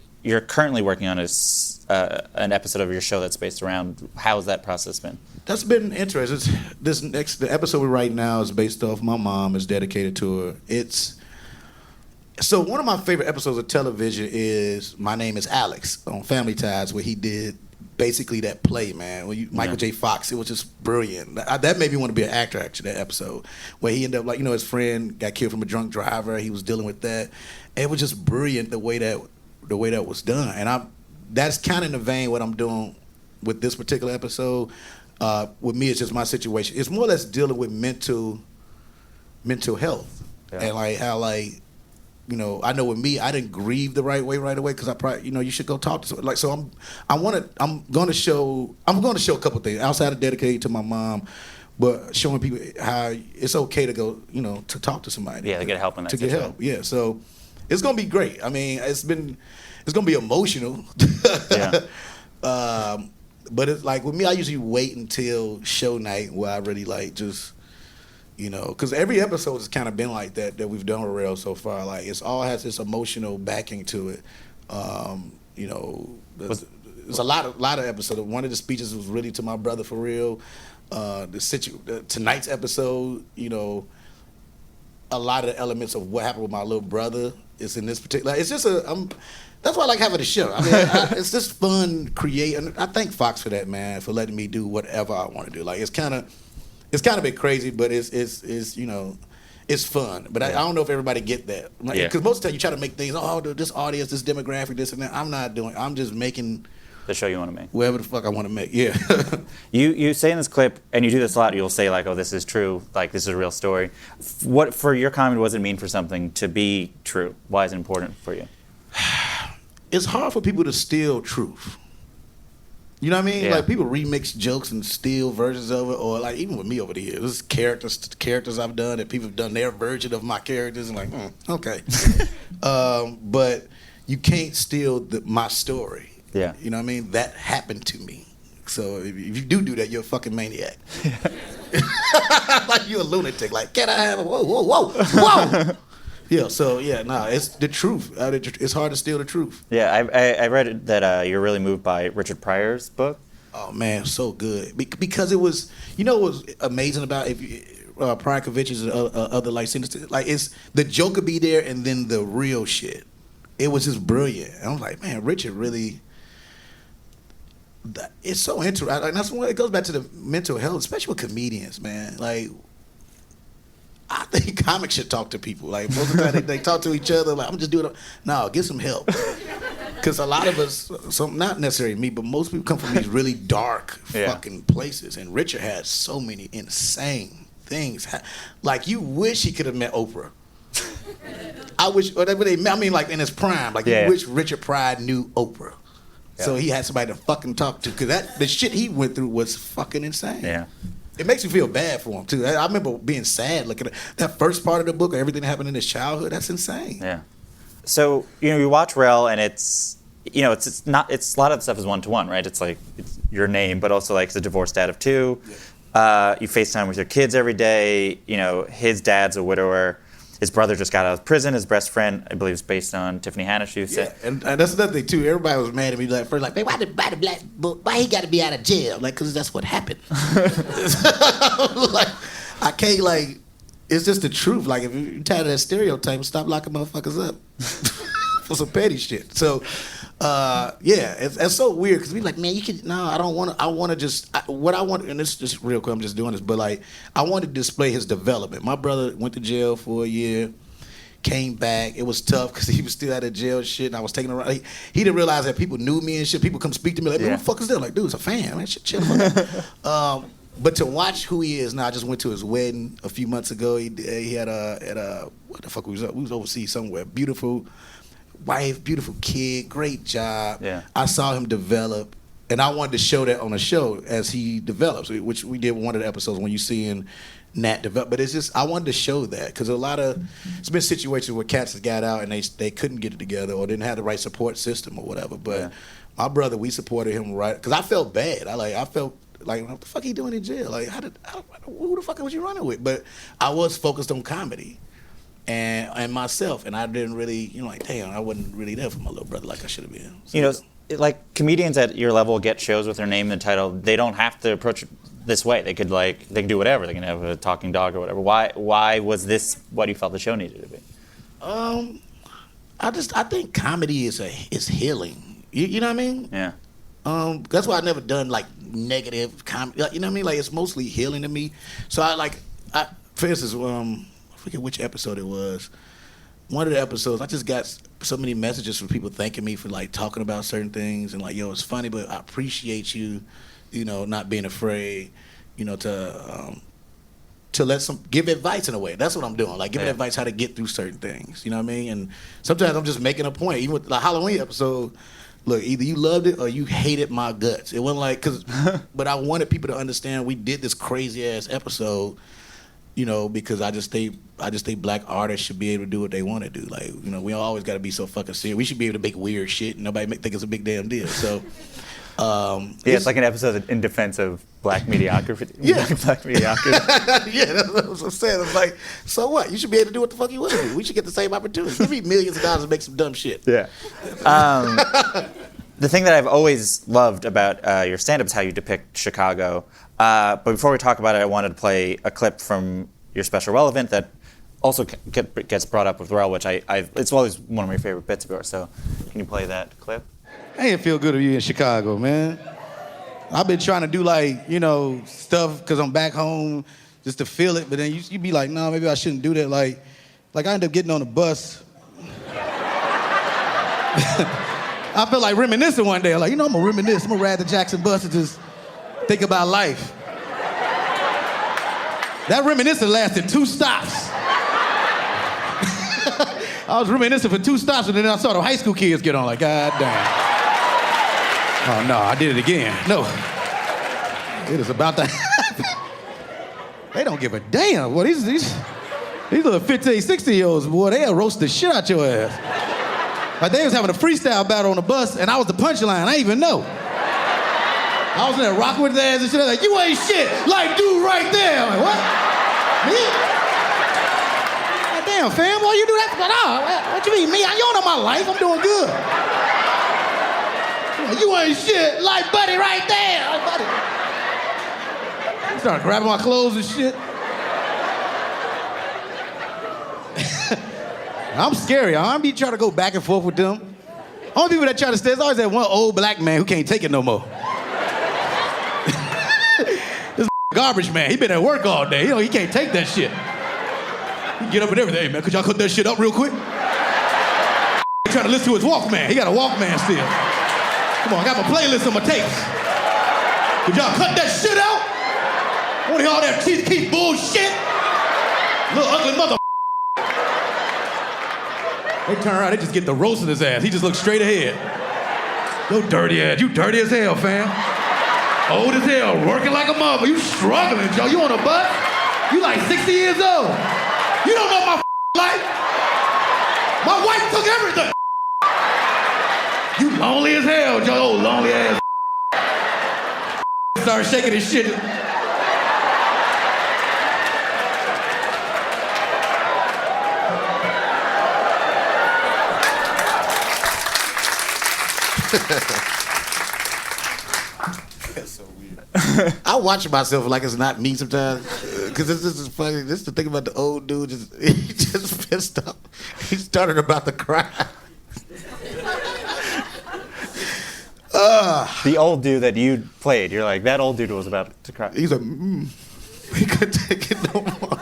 currently working on an episode of your show that's based around. How has that process been? That's been interesting. The episode we're writing now is based off my mom. Is dedicated to her. So one of my favorite episodes of television is My Name is Alex on Family Ties, where he did basically that play, man. Michael J. Fox, it was just brilliant. That made me want to be an actor, actually, that episode, where he ended up, like, his friend got killed from a drunk driver. He was dealing with that. And it was just brilliant the way that was done. And that's kind of in the vein what I'm doing with this particular episode. With me, it's just my situation. It's more or less dealing with mental health. Yeah. And like how I know with me, I didn't grieve the right away because I probably, you should go talk to someone. Like, so I'm going to show a couple things outside of dedicated to my mom, but showing people how it's okay to go, to talk to somebody. Yeah, to get help in that to situation. get help. Yeah, so it's gonna be great. I mean, it's gonna be emotional. Yeah. But it's like with me, I usually wait until show night where I really like just, because every episode has kind of been like that we've done with Rel so far. Like it's all has this emotional backing to it. There's a lot of episodes. One of the speeches was really to my brother for real. Tonight's episode, a lot of the elements of what happened with my little brother is in this particular. It's just that's why I like having the show. I mean, it's just fun creating. I thank Fox for that, man, for letting me do whatever I want to do. Like it's kind of a bit crazy, but it's fun. But I don't know if everybody get that. Because most of the time you try to make things, this audience, this demographic, this and that. I'm just making the show you want to make. Whatever the fuck I want to make. Yeah. You say in this clip, and you do this a lot, you'll say like, oh, this is true, like this is a real story. What for your comedy, what does it mean for something to be true? Why is it important for you? It's hard for people to steal truth. You know what I mean? Yeah. Like people remix jokes and steal versions of it, or like even with me over the years, this is characters I've done that people have done their version of my characters, and like, okay. But you can't steal my story. Yeah. You know what I mean? That happened to me. So if you do that, you're a fucking maniac. Like you're a lunatic. Like, can I have a whoa? Yeah, so it's the truth. It's hard to steal the truth. Yeah, I read that you're really moved by Richard Pryor's book. Oh man, so good because it was, what was amazing about Pryokovich's and other like scenes, like it's the joke could be there and then the real shit. It was just brilliant. And I was like, man, Richard really. It's so interesting. Like, that's when it goes back to the mental health, especially with comedians, man. Like. I think comics should talk to people. Like most of the time they talk to each other. Like I'm just doing it. No, get some help. Because a lot of us, not necessarily me, but most people come from these really dark fucking places. And Richard had so many insane things. Like you wish he could have met Oprah. I wish, like in his prime. Like you wish Richard Pryor knew Oprah. Yeah. So he had somebody to fucking talk to. Because the shit he went through was fucking insane. Yeah. It makes me feel bad for him too. I remember being sad looking at that first part of the book, everything that happened in his childhood. That's insane. Yeah. So you watch Rel, and it's it's a lot of the stuff is 1-to-1, right? It's like it's your name, but also like it's a divorced dad of 2. Yeah. You FaceTime with your kids every day. His dad's a widower. His brother just got out of prison. His best friend, I believe, is based on Tiffany Haddish. Yeah, and that's another thing too. Everybody was mad at me first, like, why he got to be out of jail? Like, because that's what happened. Like, I can't like. It's just the truth. Like, if you're tired of that stereotype, stop locking motherfuckers up for some petty shit. So, it's so weird because we like, man, you can. No, I don't want to. I want to just. What I want, and this is just real quick. I'm just doing this, but like, I want to display his development. My brother went to jail for a year, came back. It was tough because he was still out of jail and shit. And I was taking around. He didn't realize that people knew me and shit. People come speak to me like, man, who the fuck is that? Like, dude, it's a fan. Man, shit, chill. But to watch who he is now, I just went to his wedding a few months ago. He had what the fuck we was overseas somewhere. Beautiful wife, beautiful kid, great job. Yeah. I saw him develop, and I wanted to show that on the show as he develops, which we did one of the episodes when you see Nat develop. But it's just I wanted to show that because it's been situations where cats have got out and they couldn't get it together or didn't have the right support system or whatever. But my brother, we supported him right because I felt bad. I felt like, what the fuck he doing in jail? Like, who the fuck was you running with? But I was focused on comedy. And myself, and I didn't really, like, damn, I wasn't really there for my little brother like I should have been. So, like comedians at your level get shows with their name and title. They don't have to approach it this way. They can do whatever. They can have a talking dog or whatever. Why was this what you felt the show needed to be? I think comedy is healing. You know what I mean? Yeah. That's why I've never done like negative comedy. You know what I mean? Like it's mostly healing to me. So for instance, I forget which episode it was. One of the episodes, I just got so many messages from people thanking me for like talking about certain things and like, yo, it's funny, but I appreciate you, not being afraid, to give advice in a way. That's what I'm doing. Like giving advice how to get through certain things. You know what I mean? And sometimes I'm just making a point. Even with the Halloween episode, look, either you loved it or you hated my guts. It wasn't like, but I wanted people to understand we did this crazy ass episode, you know, because I just think black artists should be able to do what they want to do. Like, you know, we always got to be so fucking serious. We should be able to make weird shit and nobody think it's a big damn deal. So, it's like an episode in defense of black mediocrity. Yeah. Black mediocrity. Yeah, that's what I'm saying. It's like, so what? You should be able to do what the fuck you want to do. We should get the same opportunity. Give me millions of dollars to make some dumb shit. Yeah. The thing that I've always loved about your stand-up is how you depict Chicago. But before we talk about it, I wanted to play a clip from your special RELevent that also gets brought up with Rel, which it's always one of my favorite bits of yours. So can you play that clip? I ain't feel good of you in Chicago, man. I've been trying to do like, you know, stuff because I'm back home just to feel it, but then you be like, no, maybe I shouldn't do that. Like I ended up getting on the bus. I felt like reminiscing one day. I'm like, you know, I'm gonna reminisce. I'm gonna ride the Jackson bus and just think about life. That reminiscing lasted 2 stops. I was reminiscing for 2 stops, and then I saw the high school kids get on. Like, God damn. Oh no, I did it again. No, it is about to happen. They don't give a damn. Well, these little 15, 16-year-olds, boy, they'll roast the shit out your ass. Like they was having a freestyle battle on the bus, and I was the punchline. I didn't even know. I was in there rocking with their ass and shit. I was like, you ain't shit. Like, dude right there. I'm like, what? Me? Like, damn, fam, why you do that? Like, what you mean, me? You don't know my life. I'm doing good. Like, you ain't shit. Like, buddy right there. Like, buddy. I started grabbing my clothes and shit. I'm scary. I don't be trying to go back and forth with them. Only people that try to stay, there's always that one old black man who can't take it no more. This garbage man, he been at work all day. You know, he can't take that shit. He get up and everything. Hey, man, could y'all cut that shit up real quick? He trying to listen to his Walkman. He got a Walkman still. Come on, I got my playlist on my tapes. Could y'all cut that shit out? I want to hear all that Chief Keef bullshit. Little ugly mother. They turn around, they just get the roast of his ass. He just looks straight ahead. Yo, dirty ass. You dirty as hell, fam. Old as hell, working like a mother. You struggling, Joe. You on a bus? You like 60 years old. You don't know my life. My wife took everything. You lonely as hell, Joe. Oh, lonely ass. Start shaking his shit. That's so weird. I watch myself like it's not me sometimes, because this is funny. This is the thing about the old dude. He just pissed off. He started about to cry. The old dude that you played, you're like, that old dude was about to cry. He's like, he couldn't take it no more.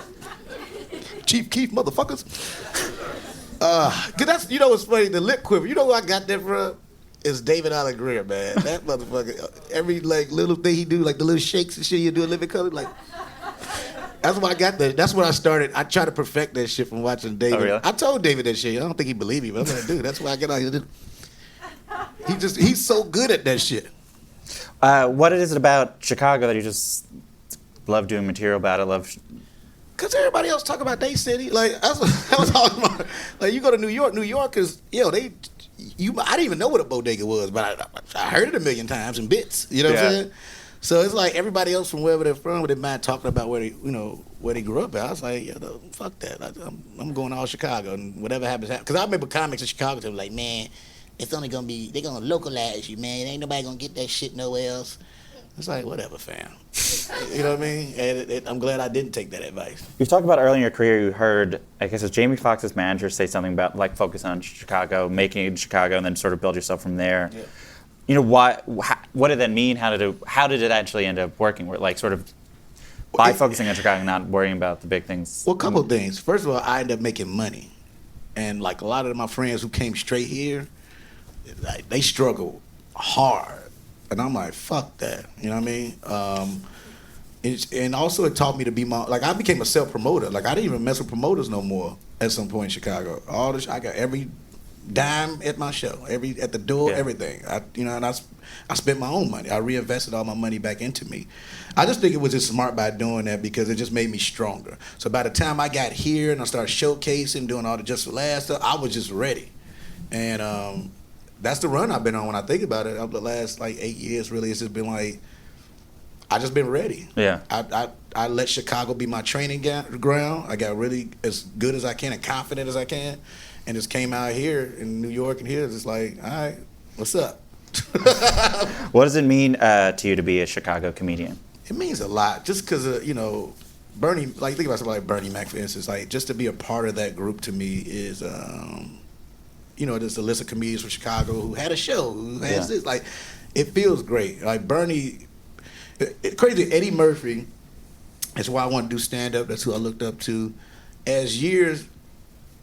Chief Keef, motherfuckers. Cause that's, you know what's funny, the lip quiver. You know where I got that from? It's David Allen Greer, man. That motherfucker, every like little thing he do, like the little shakes and shit you do in living color, like, that's why I got that. That's when I started. I try to perfect that shit from watching David. Oh, really? I told David that shit. I don't think he believed me, but I'm gonna do it. That's why I get out here. He's so good at that shit. What is it about Chicago that you just love doing material about? Cause everybody else talk about their city. Like I was talking about. Like you go to New York. New Yorkers, I didn't even know what a bodega was, but I heard it a million times in bits. You know what I'm saying? So it's like everybody else from wherever they're from, they mind talking about where they grew up at. I was like, fuck that. I'm going all Chicago, and whatever happens. Because I remember comics in Chicago. They were like, man, it's only gonna be, they're gonna localize you, man. Ain't nobody gonna get that shit nowhere else. It's like, whatever, fam. You know what I mean? And I'm glad I didn't take that advice. You've talked about early in your career, you heard, I guess it's Jamie Foxx's manager say something about like focus on Chicago, making it in Chicago, and then sort of build yourself from there. Yeah. You know, what did that mean? How did it actually end up working? Like sort of by focusing on Chicago, not worrying about the big things? Well, a couple of things. First of all, I ended up making money. And like a lot of my friends who came straight here, like, they struggle hard. And I'm like, fuck that. You know what I mean? And also it taught me to be I became a self-promoter. Like I didn't even mess with promoters no more at some point in Chicago. I got every dime at my show, at the door, everything. And I spent my own money. I reinvested all my money back into me. I just think it was just smart by doing that because it just made me stronger. So by the time I got here and I started showcasing, doing all the Just for Laughs stuff, I was just ready. And that's the run I've been on when I think about it. Over the last 8 years, really, it's just been I just been ready. Yeah. I let Chicago be my training ground. I got really as good as I can and confident as I can, and just came out here in New York and here. It's just all right, what's up? What does it mean to you to be a Chicago comedian? It means a lot, just because Bernie. Think about somebody like Bernie Mac, for instance. Just to be a part of that group to me is, there's a list of comedians from Chicago who had a show, who has this. It feels great. Bernie, crazy. Eddie Murphy. That's why I want to do stand up. That's who I looked up to. As years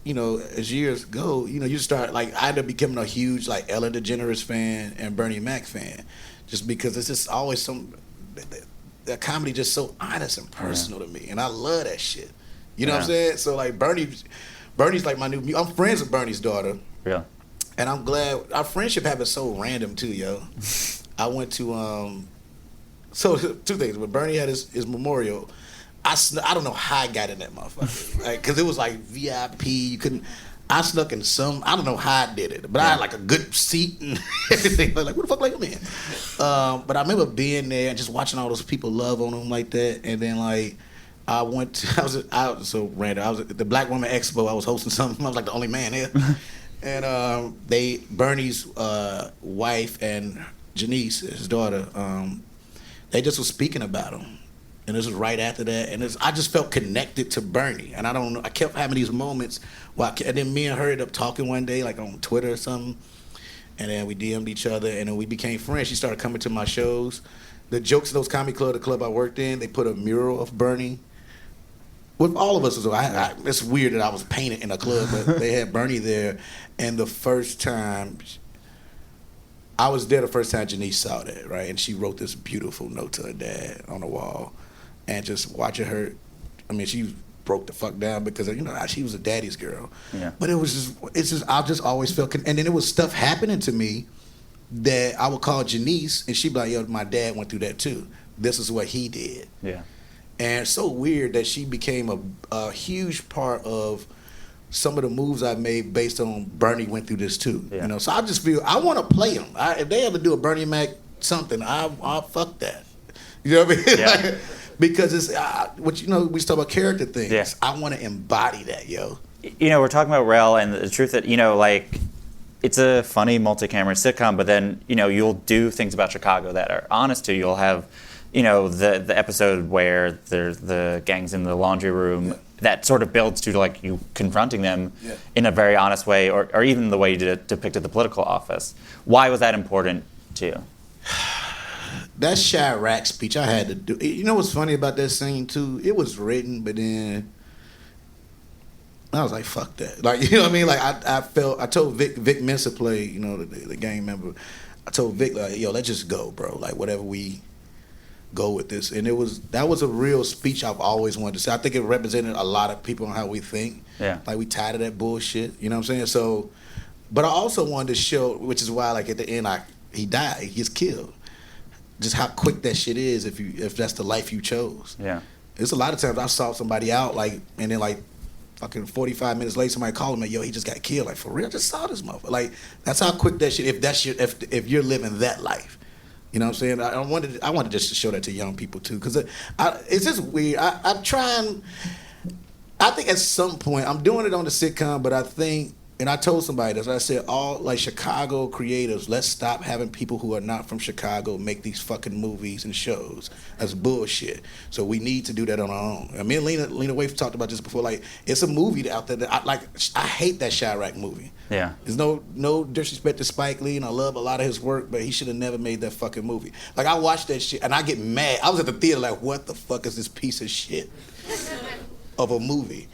go, you start I ended up becoming a huge Ellen DeGeneres fan and Bernie Mac fan, just because it's just always that comedy just so honest and personal to me, and I love that shit. You know what I'm saying? So Bernie's my new. I'm friends with Bernie's daughter. Yeah. And I'm glad our friendship happened so random too, yo. I went to so two things. When Bernie had his memorial, I don't know how I got in that motherfucker, because it was VIP. You couldn't. I snuck in some. I don't know how I did it, but I had a good seat and everything. What the fuck, I'm in? But I remember being there and just watching all those people love on him like that, and then I went to. I was so random. I was at the Black Woman Expo. I was hosting something. I was the only man there, and Bernie's wife and Janice, his daughter, they just were speaking about him. And this was right after that, and I just felt connected to Bernie. And I don't know, I kept having these moments and then me and her ended up talking one day, on Twitter or something, and then we DM'd each other, and then we became friends. She started coming to my shows. The Jokes in Those Comedy Club, the club I worked in, they put a mural of Bernie with all of us. It's weird that I was painted in a club, but they had Bernie there. And the first time, I was there the first time Janice saw that, right? And she wrote this beautiful note to her dad on the wall. And just watching her, she broke the fuck down because she was a daddy's girl. Yeah. But I just always felt, and then there was stuff happening to me that I would call Janice, and she'd be like, "Yo, my dad went through that too. This is what he did." Yeah. And it's so weird that she became a huge part of some of the moves I made based on Bernie went through this too. Yeah. So I just feel I want to play him. If they ever do a Bernie Mac something, I'll fuck that. You know what I mean? Yeah. Because it's we talk about character things. Yeah. I want to embody that, yo. We're talking about Rel, and the truth that it's a funny multi-camera sitcom, but then you'll do things about Chicago that are honest to you. You'll have the episode where there's the gangs in the laundry room that sort of builds to you confronting them in a very honest way, or even the way you depicted the political office. Why was that important to you? That Chirac speech I had to do. You know what's funny about that scene too? It was written, but then I was like, "Fuck that!" You know what I mean? I told Vic Mensa played, the gang member. I told Vic, "Yo, let's just go, bro. Whatever we go with this." And that was a real speech I've always wanted to say. I think it represented a lot of people on how we think. Yeah. We tired of that bullshit. You know what I'm saying? So, but I also wanted to show, which is why at the end he died. He gets killed. Just how quick that shit is if that's the life you chose. Yeah. It's a lot of times I saw somebody out and then fucking 45 minutes later somebody called me, "Yo, he just got killed." For real, just saw this motherfucker. That's how quick that shit. If you're living that life, you know what I'm saying? I wanted just to show that to young people too, because it's just weird. I'm trying. I think at some point I'm doing it on the sitcom, but I think. And I told somebody this. I said, all Chicago creatives, let's stop having people who are not from Chicago make these fucking movies and shows. That's bullshit. So we need to do that on our own. Me and Lena Waithe talked about this before. It's a movie out there that I hate that Chirac movie. Yeah. There's no disrespect to Spike Lee, and I love a lot of his work, but he should have never made that fucking movie. I watched that shit and I get mad. I was at the theater what the fuck is this piece of shit of a movie?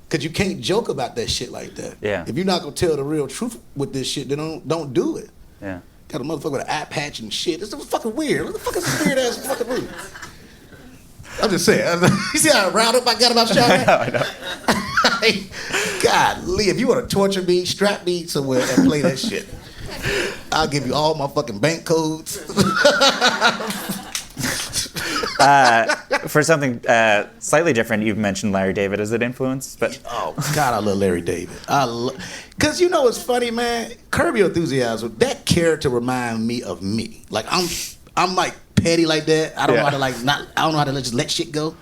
Because you can't joke about that shit like that. Yeah. If you're not going to tell the real truth with this shit, then don't do it. Yeah. Got a motherfucker with an eye patch and shit. This is fucking weird. What the fuck is this weird ass fucking movie? I'm just saying. You see how round up I got about Chirac? I know. Golly, if you want to torture me, strap me somewhere and play that shit. I'll give you all my fucking bank codes. For something slightly different, you've mentioned Larry David as an influence, but oh God, I love Larry David. Cause you know what's funny, man. Curb Your Enthusiasm. That character remind me of me. Like I'm like petty like that. I don't know how to I don't know how to just let shit go.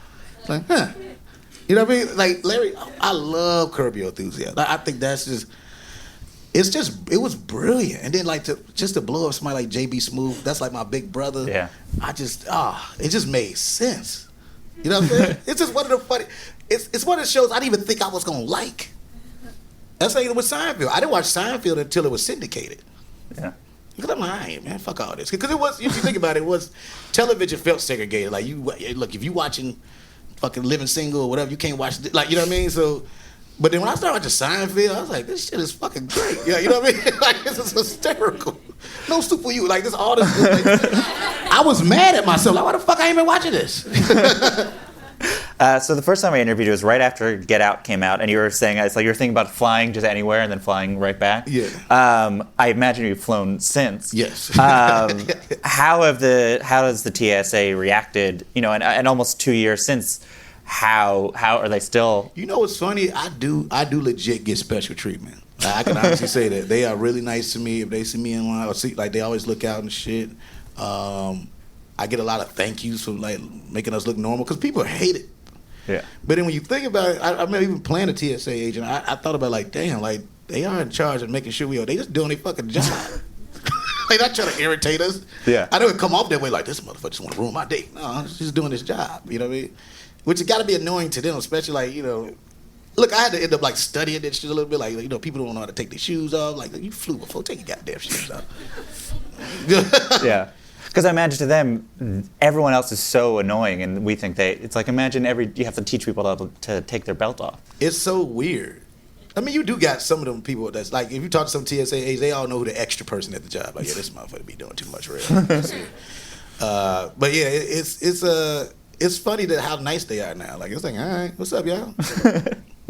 Like, huh? You know what I mean? Like Larry, I love Curb Your Enthusiasm. I think that's just. It was brilliant. And then like to blow up somebody like JB Smooth, that's like my big brother. Yeah. It just made sense. You know what I'm saying? It's just one of the funny, it's one of the shows I didn't even think I was gonna like. That's like with Seinfeld. I didn't watch Seinfeld until it was syndicated. Yeah. Because I'm like, hey, man, fuck all this. Because it was, if you think about it, television felt segregated. Like look, if you watching fucking Living Single or whatever, you can't watch, like, you know what I mean? So, but then when I started watching Seinfeld, I was like, this shit is fucking great. Yeah, you know what I mean? Like, this is hysterical. No soup for you. Like, this all this. Like, I was mad at myself. Like, why the fuck I ain't been watching this? So the first time I interviewed you was right after Get Out came out, and you were saying it's like you're thinking about flying just anywhere and then flying right back. Yeah. I imagine you've flown since. Yes. How has the TSA reacted? You know, and almost 2 years since. How are they still? You know what's funny? I do legit get special treatment. I can honestly say that they are really nice to me. If they see me in line or see, like, they always look out and shit. I get a lot of thank yous for like making us look normal because people hate it. Yeah. But then when you think about it, I remember even playing a TSA agent. I thought about like, damn, like they are in charge of making sure they just doing their fucking job. Like, not trying to irritate us. Yeah. I know it come off that way like this motherfucker just want to ruin my day. No, he's just doing his job. You know what I mean? Which has got to be annoying to them, especially like, you know. Look, I had to end up like studying that shit a little bit. Like, you know, people don't know how to take their shoes off. Like, you flew before, take your goddamn shoes off. Yeah. Because I imagine to them, everyone else is so annoying, and we think it's like, imagine you have to teach people to take their belt off. It's so weird. I mean, you do got some of them people that's like, if you talk to some TSA aides, they all know who the extra person at the job. Like, yeah, this motherfucker be doing too much, really. But yeah, it's funny that how nice they are now. Like, it's like, all right, what's up, y'all?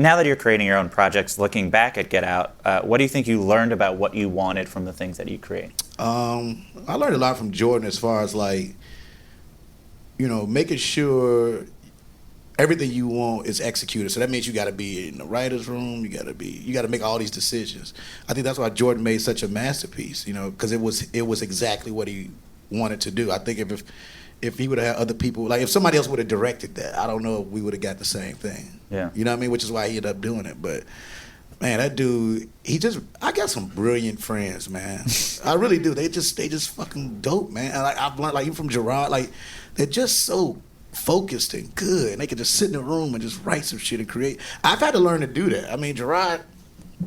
Now that you're creating your own projects, looking back at Get Out, what do you think you learned about what you wanted from the things that you create? I learned a lot from Jordan as far as like, you know, making sure everything you want is executed. So that means you got to be in the writer's room. You got to make all these decisions. I think that's why Jordan made such a masterpiece. You know, because it was exactly what he wanted to do. I think if he would have had other people, like if somebody else would have directed that, I don't know if we would have got the same thing. Yeah. You know what I mean? Which is why he ended up doing it. But man, that dude, I got some brilliant friends, man. I really do. They just fucking dope, man. And like I've learned, like even from Gerard, like they're just so focused and good. And they can just sit in a room and just write some shit and create. I've had to learn to do that. I mean, Gerard,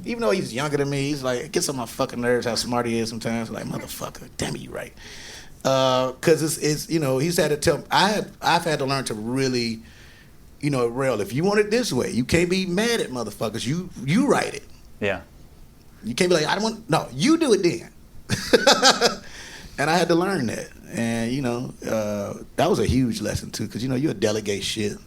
even though he's younger than me, he's like, it gets on my fucking nerves how smart he is sometimes. Like, motherfucker, damn it, you right. Because it's you know, he's had to tell. I've had to learn to really, you know, Rel, if you want it this way, you can't be mad at motherfuckers. You write it. Yeah. You can't be like, I don't want. No, you do it then. And I had to learn that, and you know, that was a huge lesson too. Because you know, you'll delegate shit,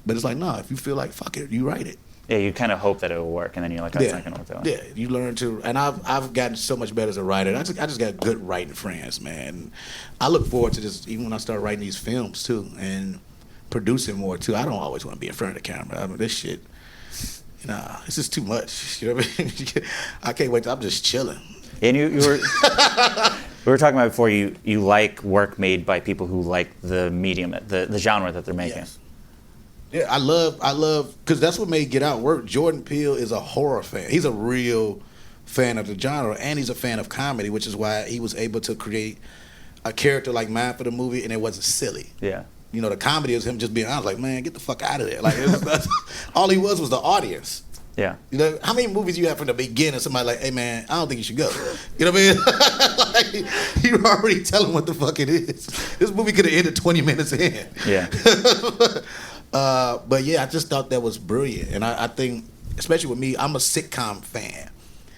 but it's like, no, if you feel like fuck it, you write it. Yeah, you kind of hope that it will work, and then you're like, oh, it's not gonna work that way. Yeah, you learn to, and I've gotten so much better as a writer. I just got good writing friends, man. I look forward to this even when I start writing these films too, and producing more too. I don't always want to be in front of the camera. I mean, this shit, nah, this is too much. You know what I mean? I can't wait. I'm just chilling. And you were, we were talking about before. You like work made by people who like the medium, the genre that they're making. Yes. Yeah, I love, because that's what made Get Out work. Jordan Peele is a horror fan. He's a real fan of the genre, and he's a fan of comedy, which is why he was able to create a character like mine for the movie, and it wasn't silly. Yeah. You know, the comedy is him just being honest, like, man, get the fuck out of there. Like, all he was the audience. Yeah. You know, how many movies you have from the beginning, somebody like, hey, man, I don't think you should go. You know what I mean? Like, you already tell him what the fuck it is. This movie could have ended 20 minutes in. Yeah. But yeah, I just thought that was brilliant. And I think, especially with me, I'm a sitcom fan.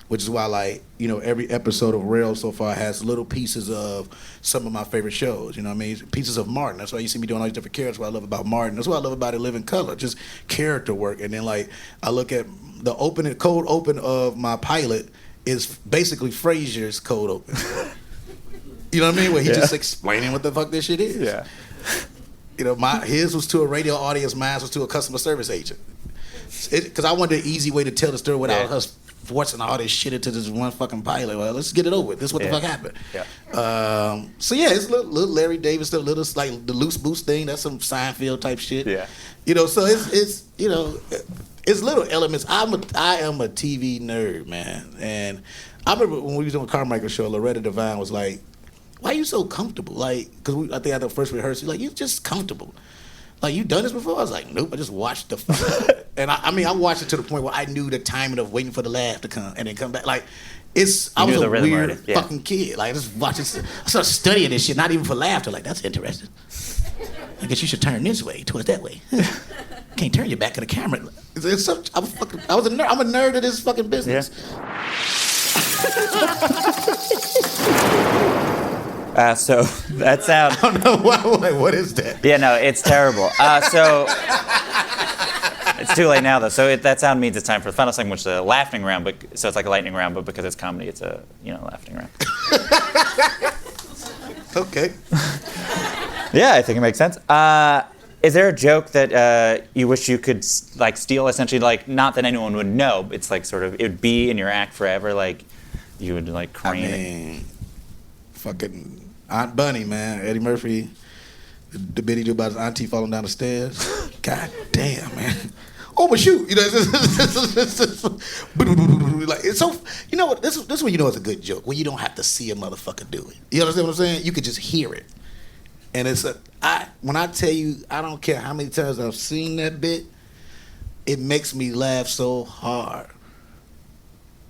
which is why, like, you know, every episode of Rel so far has little pieces of some of my favorite shows. You know what I mean? Pieces of Martin. That's why you see me doing all these different characters. What I love about Martin. That's what I love about RELevent Color. Just character work. And then, like, I look at the cold open of my pilot is basically Frasier's cold open. You know what I mean? Where he's just explaining what the fuck this shit is. Yeah. You know, his was to a radio audience, mine was to a customer service agent. Because I wanted an easy way to tell the story without us forcing all this shit into this one fucking pilot. Well, let's get it over with. This is what the fuck happened. Yeah. So yeah, it's little Larry David stuff, little like the loose boost thing. That's some Seinfeld type shit. Yeah. You know, so it's you know, it's little elements. I am a TV nerd, man. And I remember when we was doing Carmichael's show, Loretta Devine was like, "Why are you so comfortable?" Like, because I think at the first rehearsal, like, "You just comfortable. Like, you done this before?" I was like, "Nope, I just watched the fuck." And I mean, I watched it to the point where I knew the timing of waiting for the laugh to come and then come back. Like, I was a weird fucking kid. Like, just watching, I started studying this shit, not even for laughter. Like, that's interesting. I guess you should turn this way, towards that way. Can't turn your back to the camera. I'm a nerd of this fucking business. So that sound. I don't know why. What is that? Yeah, no, it's terrible. So it's too late now, though. So that sound means it's time for the final segment, which is a laughing round. But so it's like a lightning round, but because it's comedy, it's a laughing round. Okay. Yeah, I think it makes sense. Is there a joke that you wish you could like steal? Essentially, like not that anyone would know. It's like sort of it would be in your act forever. Like you would like crane. I mean, fucking Aunt Bunny, man. Eddie Murphy, the bit he do about his auntie falling down the stairs. God damn, man. Oh, but shoot, you know, like it's so. You know what? This is when you know it's a good joke, when you don't have to see a motherfucker do it. You understand what I'm saying? You could just hear it, and when I tell you, I don't care how many times I've seen that bit, it makes me laugh so hard.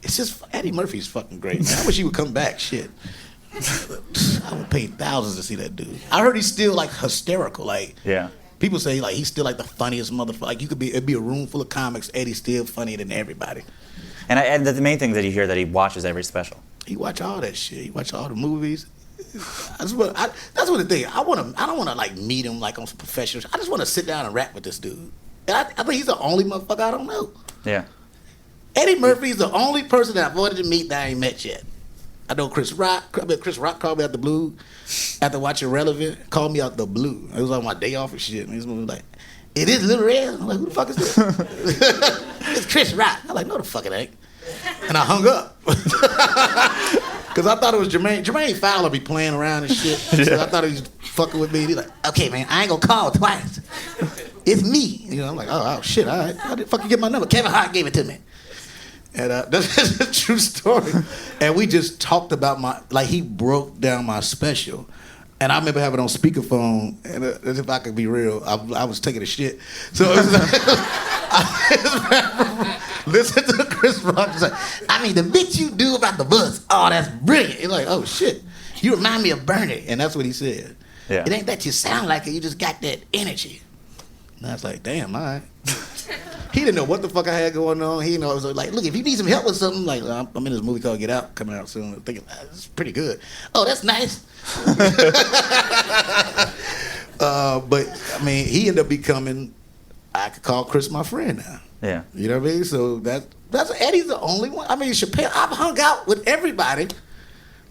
It's just Eddie Murphy's fucking great, man. I wish he would come back. Shit. I would pay thousands to see that dude. I heard he's still like hysterical. Like, people say like he's still like the funniest motherfucker. Like it'd be a room full of comics. Eddie's still funnier than everybody. And the main thing that you hear that he watches every special. He watch all that shit. He watch all the movies. That's what the thing. I don't want to like meet him like on some professional. I just want to sit down and rap with this dude. And I think he's the only motherfucker I don't know. Yeah. Eddie Murphy's the only person that I wanted to meet that I ain't met yet. I know Chris Rock called me out the blue after watching RELevent. Called me out the blue. It was on my day off and shit. And he was like, "It is Lil Rel." I'm like, "Who the fuck is this?" It's Chris Rock. I'm like, "No, the fuck it ain't." And I hung up. Because I thought it was Jermaine. Jermaine Fowler be playing around and shit. So I thought he was fucking with me. He's like, "Okay, man, I ain't gonna call twice. It's me." You know, I'm like, oh shit, all right. How did fucking get my number? Kevin Hart gave it to me. And that's a true story. And we just talked about he broke down my special. And I remember having it on speakerphone, and as if I could be real, I was taking a shit. So it was like, listen to Chris Rock. Like, I mean, the bit you do about the bus, oh, that's brilliant. He's like, oh shit, you remind me of Bernie. And that's what he said. Yeah. It ain't that you sound like it, you just got that energy. And I was like, damn, all right. He didn't know what the fuck I had going on. He I was like, look, if you need some help with something, like I'm in this movie called Get Out, coming out soon. I'm thinking, it's pretty good. Oh, that's nice. But I mean, he ended up becoming, I could call Chris my friend now. Yeah. You know what I mean? So that's Eddie's the only one. I mean, Chappelle, I've hung out with everybody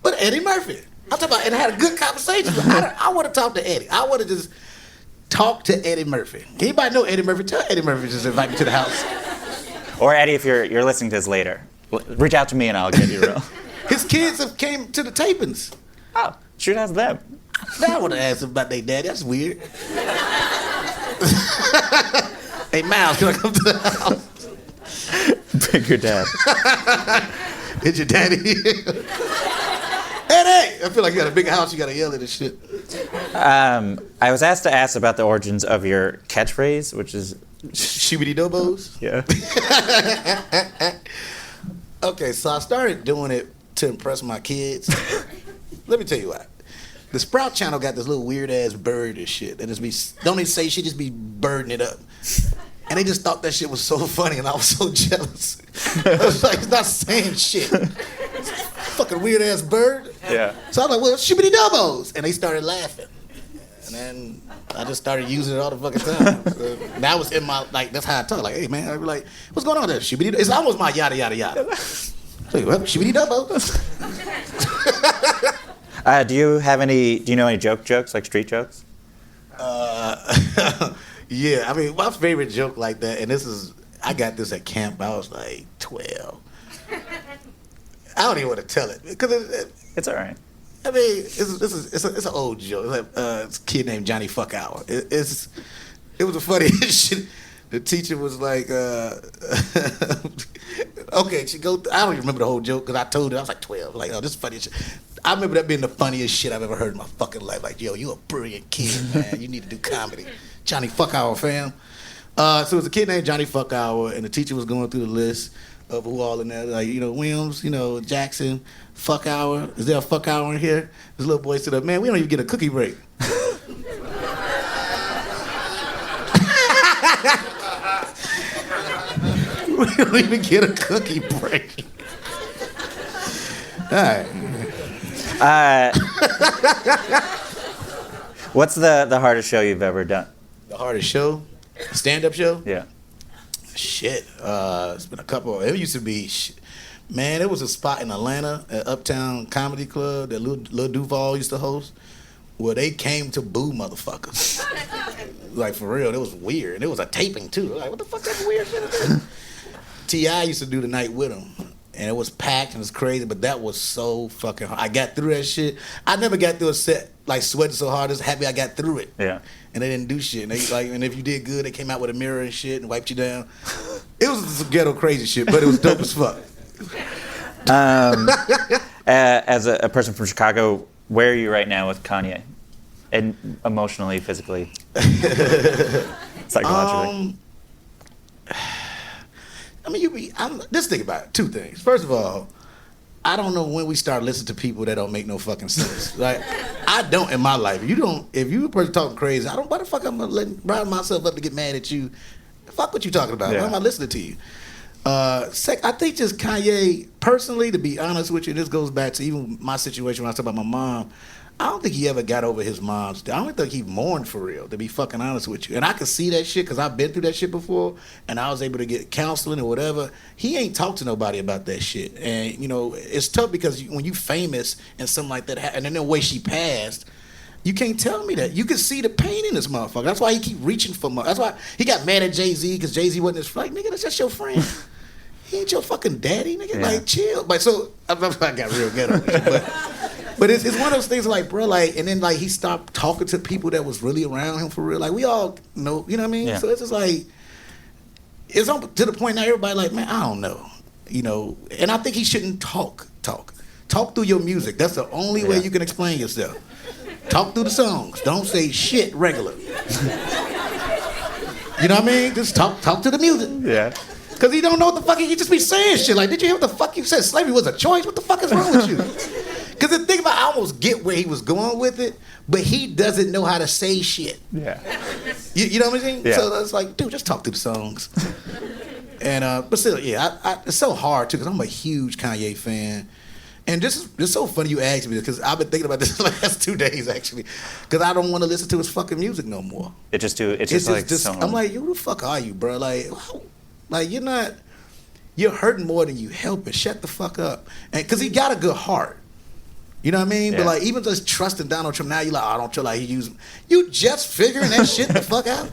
but Eddie Murphy. I'm talking about, and I had a good conversation. I want to talk to Eddie. I want to just talk to Eddie Murphy. Anybody know Eddie Murphy? Tell Eddie Murphy just invite me to the house. Or Eddie, if you're listening to this later, reach out to me and I'll get you real. His kids have came to the tapings. Oh, should ask them. I would have asked them about their daddy. That's weird. Hey, Miles, can I come to the house? Bigger dad. Is your daddy here? Hey, I feel like you got a big house, you got to yell at this shit. I was asked to ask about the origins of your catchphrase, which is... Shibidi Dobos? Yeah. Okay, so I started doing it to impress my kids. Let me tell you what. The Sprout Channel got this little weird-ass bird and shit. That just don't even say shit, just be birding it up. And they just thought that shit was so funny, and I was so jealous. I was like, he's not saying shit. Fucking weird ass bird. Yeah. So I was like, well, shibbity doubles, and they started laughing, and then I just started using it all the fucking time. So that was in my that's how I talk. Like, hey man, I'd be like, what's going on there? Shibbity. It's almost my yada yada yada. So, well, shibbity doubles. Do you know any jokes, like street jokes? Yeah, I mean, my favorite joke like that, and I got this at camp. I was like 12. I don't even want to tell it because It's all right. I mean, it's an old joke. It's a kid named Johnny Fuck Hour. It was a funny shit. The teacher was like, okay, she go. I don't even remember the whole joke because I told her I was like 12. Like, oh, this is funny shit. I remember that being the funniest shit I've ever heard in my fucking life. Like, yo, you a brilliant kid, man. You need to do comedy. Johnny Fuck Hour, fam. So it was a kid named Johnny Fuck Hour, and the teacher was going through the list of who all in there. Like, Williams, Jackson, Fuck Hour. Is there a Fuck Hour in here? This little boy stood up, man, we don't even get a cookie break. We don't even get a cookie break. All right. What's the hardest show you've ever done? The hardest show? Stand-up show? Yeah. Shit. It's been a couple. It used to be, man, there was a spot in Atlanta at Uptown Comedy Club that Lil Duval used to host where they came to boo motherfuckers. Like, for real, it was weird. And it was a taping, too. Like, what the fuck that weird shit is this? T.I. used to do the night with him. And it was packed and it was crazy, but that was so fucking hard. I got through that shit. I never got through a set like sweating so hard. I was happy I got through it. Yeah. And they didn't do shit. And if you did good, they came out with a mirror and shit and wiped you down. It was some ghetto crazy shit, but it was dope as fuck. As a person from Chicago, where are you right now with Kanye? And emotionally, physically, psychologically? I mean, just think about it. Two things. First of all, I don't know when we start listening to people that don't make no fucking sense. Like, I don't in my life. If you a person talking crazy, why the fuck I'm gonna rile myself up to get mad at you? Fuck what you talking about. Yeah. Why am I listening to you? I think just Kanye, personally, to be honest with you, this goes back to even my situation when I talk about my mom. I don't think he ever got over his mom's death. I don't think he mourned for real, to be fucking honest with you. And I can see that shit because I've been through that shit before and I was able to get counseling or whatever. He ain't talked to nobody about that shit. And, it's tough because when you famous and something like that happened, and then the way she passed, you can't tell me that. You can see the pain in this motherfucker. That's why he keep reaching for That's why he got mad at Jay-Z because Jay-Z wasn't his friend. Like, nigga, that's just your friend. He ain't your fucking daddy, nigga. Yeah. Like, chill. But so, I got real ghetto with you, but it's one of those things like, bro, like, and then like he stopped talking to people that was really around him for real. Like, we all know, you know what I mean? Yeah. So it's just like, it's on to the point now everybody like, man, I don't know. And I think he shouldn't talk through your music. That's the only way you can explain yourself. Talk through the songs. Don't say shit regular. You know what I mean? Just talk to the music. Yeah. Because he don't know what the fuck, he just be saying shit. Like, did you hear what the fuck you said? Slavery was a choice? What the fuck is wrong with you? Because the thing about, I almost get where he was going with it, but he doesn't know how to say shit. Yeah. You know what I'm saying? Yeah. So it's like, dude, just talk through the songs. And but still, yeah, it's so hard too because I'm a huge Kanye fan. And this is so funny you asked me because I've been thinking about this the last 2 days actually, because I don't want to listen to his fucking music no more. It's just I'm like, who the fuck are you, bro? Like you're hurting more than you helping. Shut the fuck up. And because he got a good heart. You know what I mean? Yeah. But like, even just trusting Donald Trump now, you're like, oh, I don't feel like he used. You just figuring that shit the fuck out.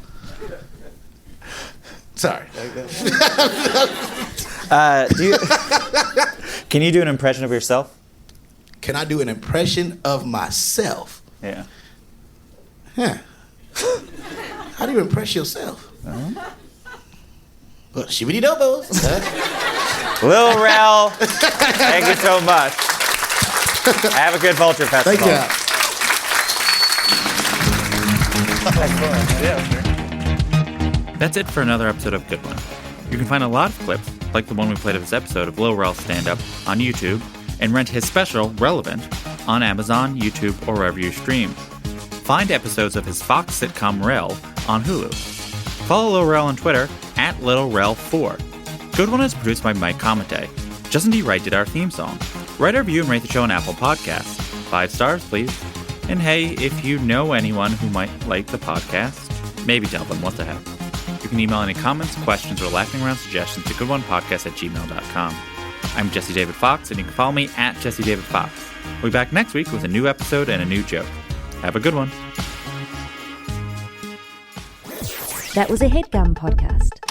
Sorry. Can you do an impression of yourself? Can I do an impression of myself? Yeah. Huh. How do you impress yourself? Well, shibbity doubles. Lil Rel, thank you so much. Have a good Vulturefest. Thank you. That's it for another episode of Good One. You can find a lot of clips, like the one we played of this episode of Lil Rel stand-up, on YouTube, and rent his special, RELevent, on Amazon, YouTube, or wherever you stream. Find episodes of his Fox sitcom Rel on Hulu. Follow Lil Rel on Twitter at Lil Rel 4. Good One is produced by Mike Comite. Justin D. Wright did our theme song. Write a review and rate the show on Apple Podcasts. 5 stars, please. And hey, if you know anyone who might like the podcast, maybe tell them what the heck. You can email any comments, questions, or laughing around suggestions to goodonepodcast@gmail.com. I'm Jesse David Fox, and you can follow me at Jesse David Fox. We'll be back next week with a new episode and a new joke. Have a good one. That was a HeadGum podcast.